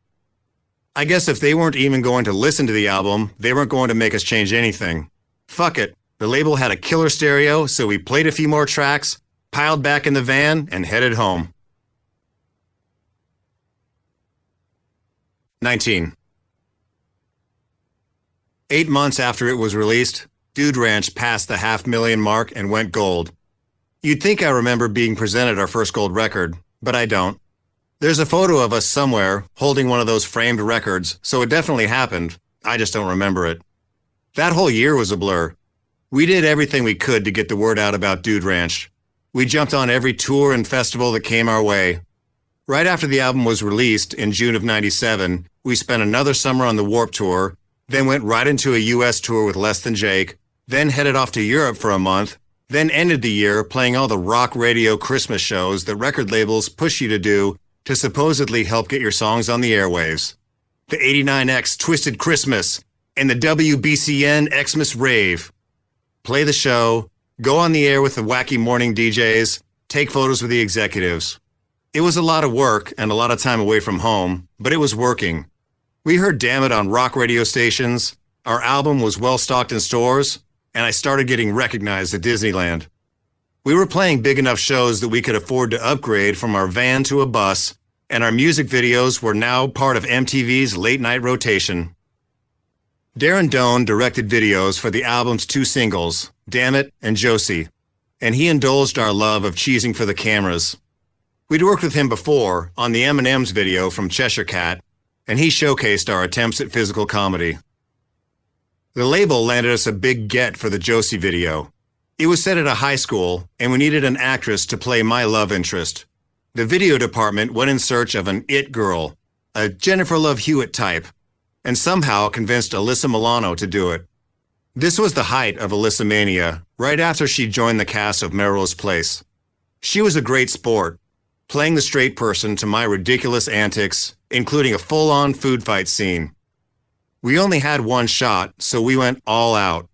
I guess if they weren't even going to listen to the album, they weren't going to make us change anything. Fuck it. The label had a killer stereo, so we played a few more tracks, piled back in the van, and headed home. 19. 8 months after it was released, Dude Ranch passed the 500,000 mark and went gold. You'd think I remember being presented our first gold record, but I don't. There's a photo of us somewhere holding one of those framed records, so it definitely happened. I just don't remember it. That whole year was a blur. We did everything we could to get the word out about Dude Ranch. We jumped on every tour and festival that came our way. Right after the album was released in June of '97, we spent another summer on the Warped Tour, then went right into a US tour with Less Than Jake, then headed off to Europe for a month, then ended the year playing all the rock radio Christmas shows that record labels push you to do to supposedly help get your songs on the airwaves. The 89X Twisted Christmas and the WBCN Xmas Rave. Play the show, go on the air with the wacky morning DJs, take photos with the executives. It was a lot of work and a lot of time away from home, but it was working. We heard Damn It on rock radio stations, our album was well stocked in stores, and I started getting recognized at Disneyland. We were playing big enough shows that we could afford to upgrade from our van to a bus, and our music videos were now part of MTV's late-night rotation. Darren Doan directed videos for the album's 2 singles, Damn It and Josie, and he indulged our love of cheesing for the cameras. We'd worked with him before on the M&M's video from Cheshire Cat, and he showcased our attempts at physical comedy. The label landed us a big get for the Josie video. It was set at a high school, and we needed an actress to play my love interest. The video department went in search of an it girl, a Jennifer Love Hewitt type, and somehow convinced Alyssa Milano to do it. This was the height of Alyssa mania, right after she joined the cast of Melrose Place. She was a great sport, playing the straight person to my ridiculous antics, including a full-on food fight scene. We only had one shot, so we went all out.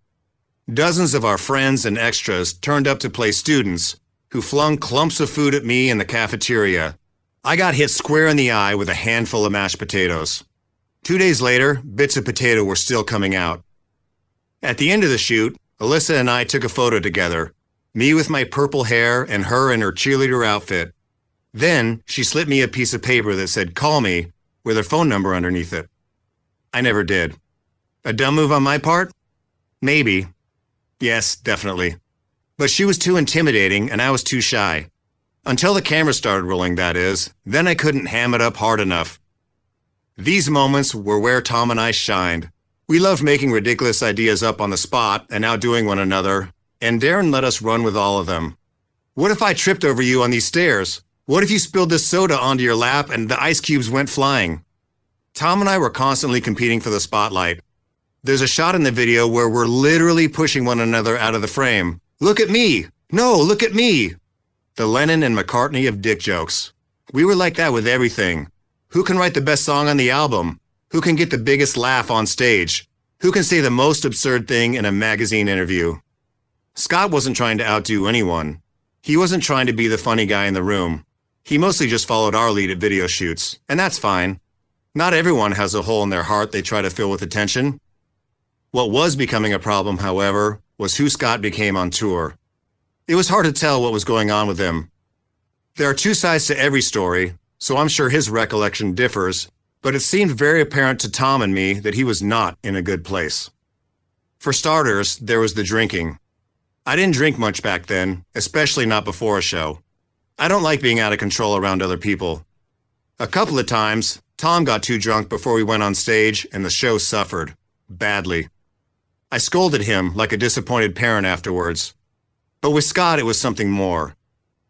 Dozens of our friends and extras turned up to play students, who flung clumps of food at me in the cafeteria. I got hit square in the eye with a handful of mashed potatoes. 2 days later, bits of potato were still coming out. At the end of the shoot, Alyssa and I took a photo together, me with my purple hair and her in her cheerleader outfit. Then, she slipped me a piece of paper that said, "Call me," with her phone number underneath it. I never did. A dumb move on my part? Maybe. Yes, definitely. But she was too intimidating and I was too shy. Until the camera started rolling, that is. Then I couldn't ham it up hard enough. These moments were where Tom and I shined. We loved making ridiculous ideas up on the spot and outdoing one another, and Darren let us run with all of them. What if I tripped over you on these stairs? What if you spilled this soda onto your lap and the ice cubes went flying? Tom and I were constantly competing for the spotlight. There's a shot in the video where we're literally pushing one another out of the frame. Look at me! No, look at me! The Lennon and McCartney of dick jokes. We were like that with everything. Who can write the best song on the album? Who can get the biggest laugh on stage? Who can say the most absurd thing in a magazine interview? Scott wasn't trying to outdo anyone. He wasn't trying to be the funny guy in the room. He mostly just followed our lead at video shoots, and that's fine. Not everyone has a hole in their heart they try to fill with attention. What was becoming a problem, however, was who Scott became on tour. It was hard to tell what was going on with him. There are two sides to every story, so I'm sure his recollection differs, but it seemed very apparent to Tom and me that he was not in a good place. For starters, there was the drinking. I didn't drink much back then, especially not before a show. I don't like being out of control around other people. A couple of times, Tom got too drunk before we went on stage and the show suffered. Badly. I scolded him like a disappointed parent afterwards. But with Scott, it was something more.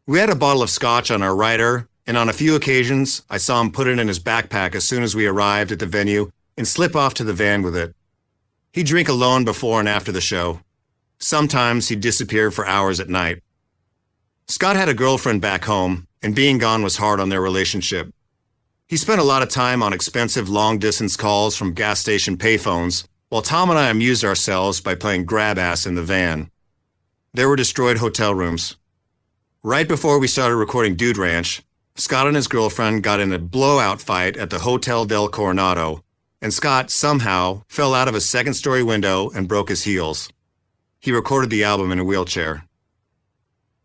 We had a bottle of scotch on our rider, and on a few occasions, I saw him put it in his backpack as soon as we arrived at the venue and slip off to the van with it. He'd drink alone before and after the show. Sometimes he'd disappear for hours at night. Scott had a girlfriend back home, and being gone was hard on their relationship. He spent a lot of time on expensive long-distance calls from gas station payphones, while Tom and I amused ourselves by playing grab-ass in the van. There were destroyed hotel rooms. Right before we started recording Dude Ranch, Scott and his girlfriend got in a blowout fight at the Hotel del Coronado, and Scott somehow fell out of a second-story window and broke his heels. He recorded the album in a wheelchair.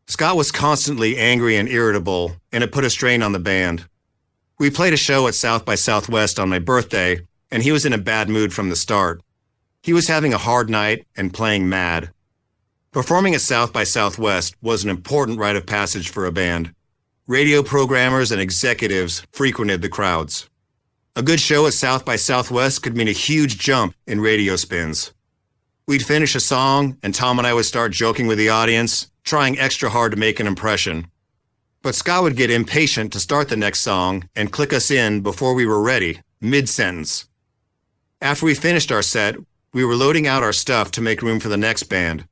Scott was constantly angry and irritable, and it put a strain on the band. We played a show at South by Southwest on my birthday, and he was in a bad mood from the start. He was having a hard night and playing mad. Performing at South by Southwest was an important rite of passage for a band. Radio programmers and executives frequented the crowds. A good show at South by Southwest could mean a huge jump in radio spins. We'd finish a song, and Tom and I would start joking with the audience, trying extra hard to make an impression. But Scott would get impatient to start the next song and click us in before we were ready, mid-sentence. After we finished our set, we were loading out our stuff to make room for the next band.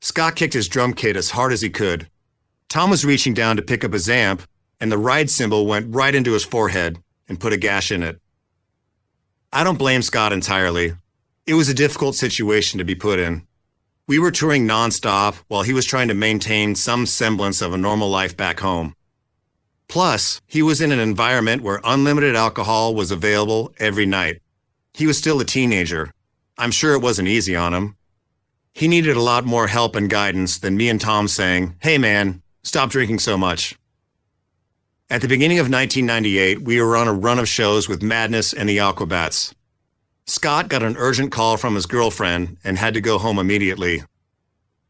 Scott kicked his drum kit as hard as he could. Tom was reaching down to pick up his amp, and the ride cymbal went right into his forehead and put a gash in it. I don't blame Scott entirely. It was a difficult situation to be put in. We were touring nonstop while he was trying to maintain some semblance of a normal life back home. Plus, he was in an environment where unlimited alcohol was available every night. He was still a teenager. I'm sure it wasn't easy on him. He needed a lot more help and guidance than me and Tom saying, "Hey man, stop drinking so much." At the beginning of 1998, we were on a run of shows with Madness and the Aquabats. Scott got an urgent call from his girlfriend and had to go home immediately.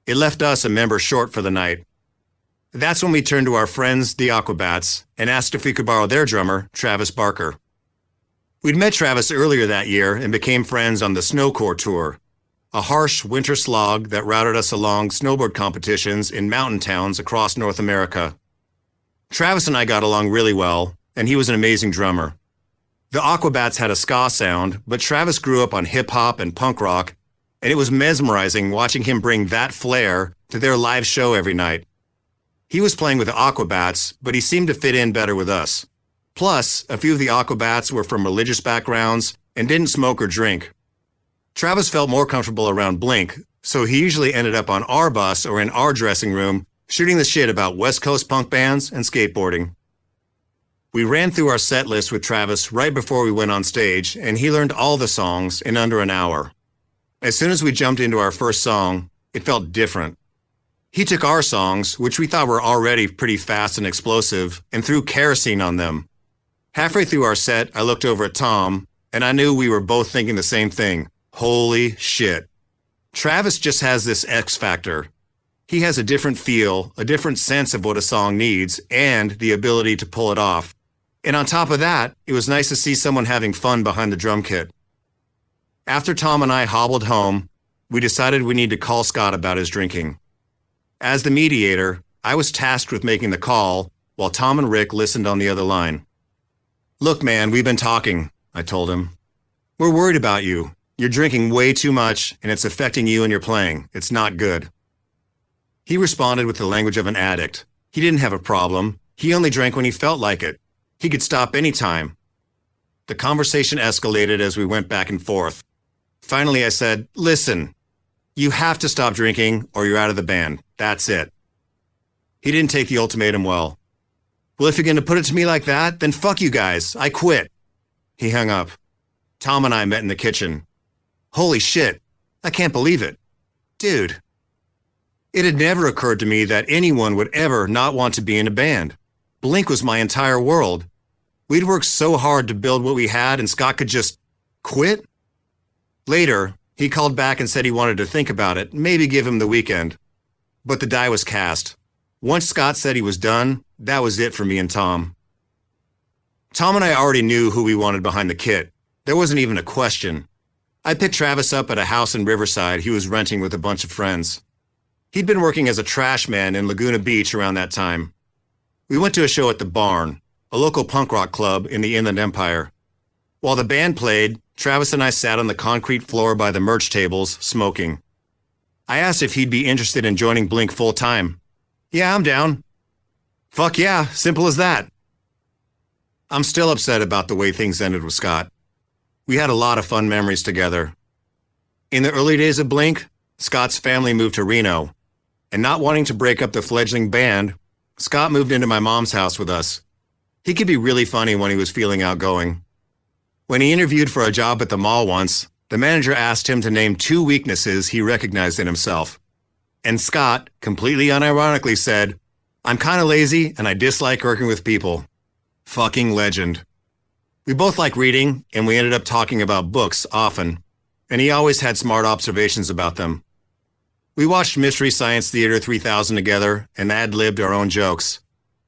It left us a member short for the night. That's when we turned to our friends, the Aquabats, and asked if we could borrow their drummer, Travis Barker. We'd met Travis earlier that year and became friends on the Snowcore Tour, a harsh winter slog that routed us along snowboard competitions in mountain towns across North America. Travis and I got along really well, and he was an amazing drummer. The Aquabats had a ska sound, but Travis grew up on hip-hop and punk rock, and it was mesmerizing watching him bring that flair to their live show every night. He was playing with the Aquabats, but he seemed to fit in better with us. Plus, a few of the Aquabats were from religious backgrounds and didn't smoke or drink. Travis felt more comfortable around Blink, so he usually ended up on our bus or in our dressing room shooting the shit about West Coast punk bands and skateboarding. We ran through our set list with Travis right before we went on stage, and he learned all the songs in under an hour. As soon as we jumped into our first song, it felt different. He took our songs, which we thought were already pretty fast and explosive, and threw kerosene on them. Halfway through our set, I looked over at Tom, and I knew we were both thinking the same thing. Holy shit. Travis just has this X factor. He has a different feel, a different sense of what a song needs, and the ability to pull it off. And on top of that, it was nice to see someone having fun behind the drum kit. After Tom and I hobbled home, we decided we need to call Scott about his drinking. As the mediator, I was tasked with making the call, while Tom and Rick listened on the other line. "Look, man, we've been talking," I told him. "We're worried about you. You're drinking way too much, and it's affecting you and your playing. It's not good." He responded with the language of an addict. He didn't have a problem. He only drank when he felt like it. He could stop any time. The conversation escalated as we went back and forth. Finally, I said, "Listen, you have to stop drinking or you're out of the band. That's it." He didn't take the ultimatum well. "Well, if you're going to put it to me like that, then fuck you guys. I quit." He hung up. Tom and I met in the kitchen. Holy shit, I can't believe it. Dude. It had never occurred to me that anyone would ever not want to be in a band. Blink was my entire world. We'd worked so hard to build what we had, and Scott could just quit? Later, he called back and said he wanted to think about it, maybe give him the weekend. But the die was cast. Once Scott said he was done, that was it for me and Tom. Tom and I already knew who we wanted behind the kit. There wasn't even a question. I picked Travis up at a house in Riverside he was renting with a bunch of friends. He'd been working as a trash man in Laguna Beach around that time. We went to a show at the Barn, a local punk rock club in the Inland Empire. While the band played, Travis and I sat on the concrete floor by the merch tables, smoking. I asked if he'd be interested in joining Blink full time. "Yeah, I'm down." "Fuck yeah, simple as that." I'm still upset about the way things ended with Scott. We had a lot of fun memories together. In the early days of Blink, Scott's family moved to Reno, and not wanting to break up the fledgling band, Scott moved into my mom's house with us. He could be really funny when he was feeling outgoing. When he interviewed for a job at the mall once, the manager asked him to name 2 weaknesses he recognized in himself. And Scott, completely unironically, said, "I'm kinda lazy and I dislike working with people." Fucking legend. We both like reading, and we ended up talking about books often, and he always had smart observations about them. We watched Mystery Science Theater 3000 together and ad-libbed our own jokes.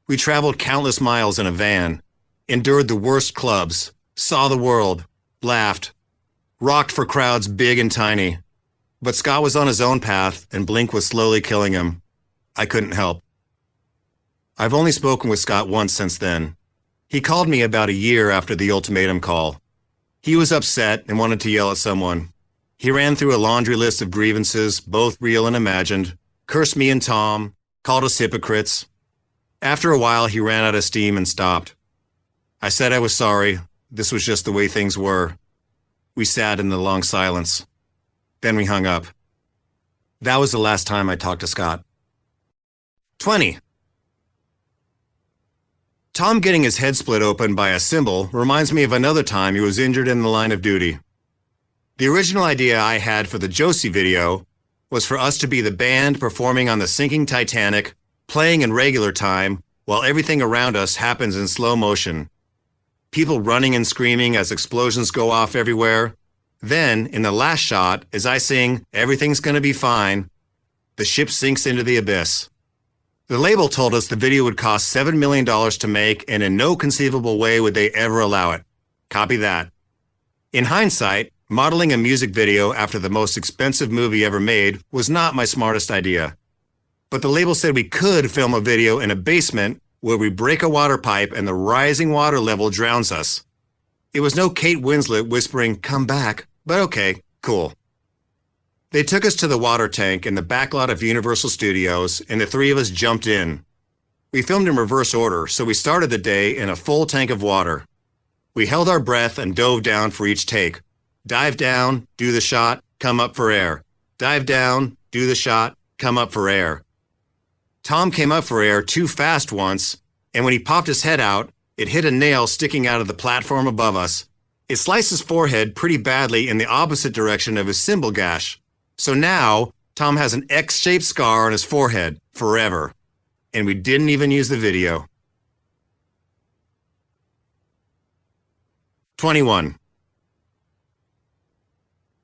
We traveled countless miles in a van, endured the worst clubs, saw the world, laughed, rocked for crowds big and tiny. But Scott was on his own path, and Blink was slowly killing him. I couldn't help. I've only spoken with Scott once since then. He called me about a year after the ultimatum call. He was upset and wanted to yell at someone. He ran through a laundry list of grievances, both real and imagined, cursed me and Tom, called us hypocrites. After a while, he ran out of steam and stopped. I said I was sorry. This was just the way things were. We sat in the long silence. Then we hung up. That was the last time I talked to Scott. 20. Tom getting his head split open by a cymbal reminds me of another time he was injured in the line of duty. The original idea I had for the Josie video was for us to be the band performing on the sinking Titanic, playing in regular time, while everything around us happens in slow motion. People running and screaming as explosions go off everywhere. Then, in the last shot, as I sing, "Everything's Gonna Be Fine," the ship sinks into the abyss. The label told us the video would cost $7 million to make, and in no conceivable way would they ever allow it. Copy that. In hindsight, modeling a music video after the most expensive movie ever made was not my smartest idea. But the label said we could film a video in a basement where we break a water pipe and the rising water level drowns us. It was no Kate Winslet whispering, "Come back," but okay, cool. They took us to the water tank in the backlot of Universal Studios, and the 3 of us jumped in. We filmed in reverse order, so we started the day in a full tank of water. We held our breath and dove down for each take. Dive down, do the shot, come up for air. Dive down, do the shot, come up for air. Tom came up for air too fast once, and when he popped his head out, it hit a nail sticking out of the platform above us. It sliced his forehead pretty badly in the opposite direction of his cymbal gash. So now, Tom has an X-shaped scar on his forehead, forever. And we didn't even use the video. 21.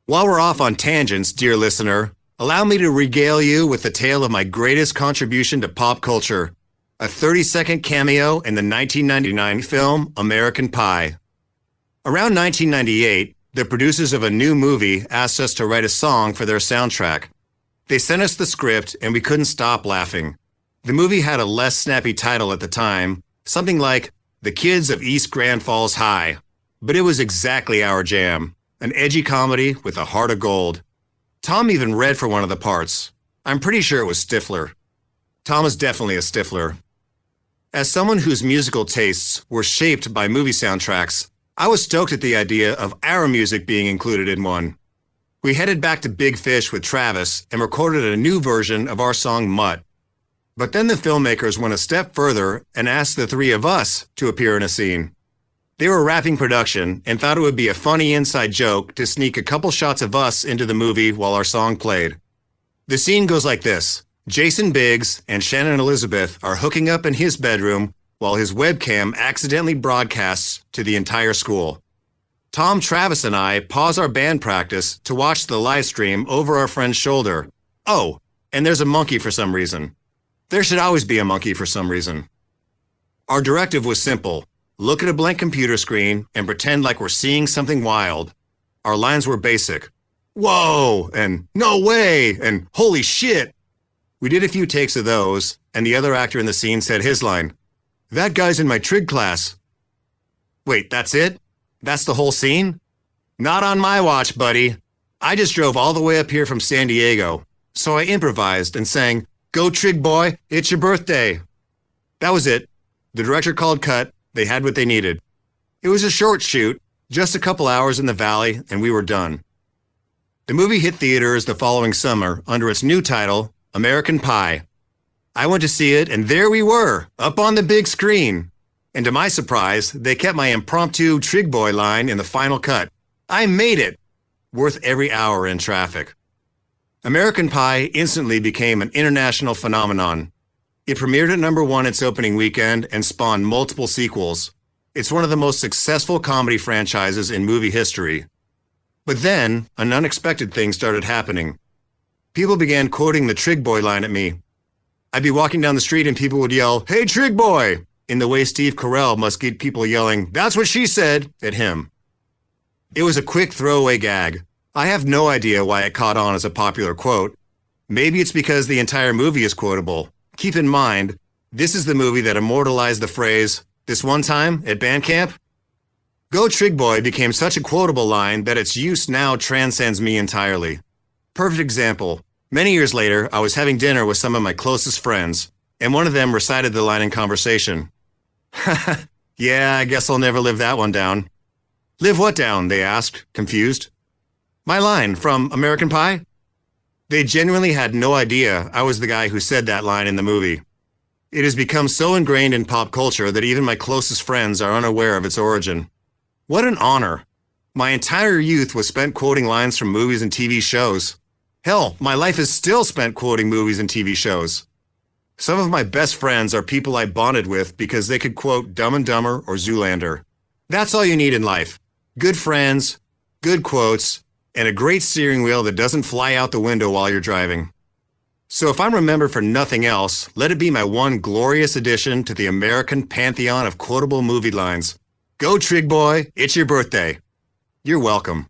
While we're off on tangents, dear listener, allow me to regale you with the tale of my greatest contribution to pop culture, a 30-second cameo in the 1999 film American Pie. Around 1998, the producers of a new movie asked us to write a song for their soundtrack. They sent us the script and we couldn't stop laughing. The movie had a less snappy title at the time, something like The Kids of East Grand Falls High. But it was exactly our jam, an edgy comedy with a heart of gold. Tom even read for one of the parts. I'm pretty sure it was Stifler. Tom is definitely a Stifler. As someone whose musical tastes were shaped by movie soundtracks, I was stoked at the idea of our music being included in one. We headed back to Big Fish with Travis and recorded a new version of our song Mutt. But then the filmmakers went a step further and asked the three of us to appear in a scene. They were wrapping production and thought it would be a funny inside joke to sneak a couple shots of us into the movie while our song played. The scene goes like this. Jason Biggs and Shannon Elizabeth are hooking up in his bedroom while his webcam accidentally broadcasts to the entire school. Tom, Travis, and I pause our band practice to watch the live stream over our friend's shoulder. Oh, and there's a monkey for some reason. There should always be a monkey for some reason. Our directive was simple. Look at a blank computer screen and pretend like we're seeing something wild. Our lines were basic. Whoa, and no way, and holy shit. We did a few takes of those, and the other actor in the scene said his line. That guy's in my trig class. Wait, that's it? That's the whole scene? Not on my watch, buddy. I just drove all the way up here from San Diego, so I improvised and sang, Go Trig Boy, it's your birthday. That was it. The director called cut. They had what they needed. It was a short shoot, just a couple hours in the valley, and we were done. The movie hit theaters the following summer under its new title, American Pie. I went to see it, and there we were, up on the big screen. And to my surprise, they kept my impromptu Trig Boy line in the final cut. I made it! Worth every hour in traffic. American Pie instantly became an international phenomenon. It premiered at #1 its opening weekend and spawned multiple sequels. It's one of the most successful comedy franchises in movie history. But then, an unexpected thing started happening. People began quoting the Trig Boy line at me. I'd be walking down the street and people would yell, Hey Trig Boy! In the way Steve Carell must get people yelling, That's what she said! At him. It was a quick throwaway gag. I have no idea why it caught on as a popular quote. Maybe it's because the entire movie is quotable. Keep in mind, this is the movie that immortalized the phrase, This one time at band camp? Go Trig Boy became such a quotable line that its use now transcends me entirely. Perfect example. Many years later, I was having dinner with some of my closest friends, and one of them recited the line in conversation. Yeah, I guess I'll never live that one down. Live what down? They asked, confused. My line from American Pie? They genuinely had no idea I was the guy who said that line in the movie. It has become so ingrained in pop culture that even my closest friends are unaware of its origin. What an honor. My entire youth was spent quoting lines from movies and TV shows. Hell, my life is still spent quoting movies and TV shows. Some of my best friends are people I bonded with because they could quote Dumb and Dumber or Zoolander. That's all you need in life. Good friends, good quotes, and a great steering wheel that doesn't fly out the window while you're driving. So if I'm remembered for nothing else, let it be my one glorious addition to the American pantheon of quotable movie lines. Go Trig Boy, it's your birthday. You're welcome.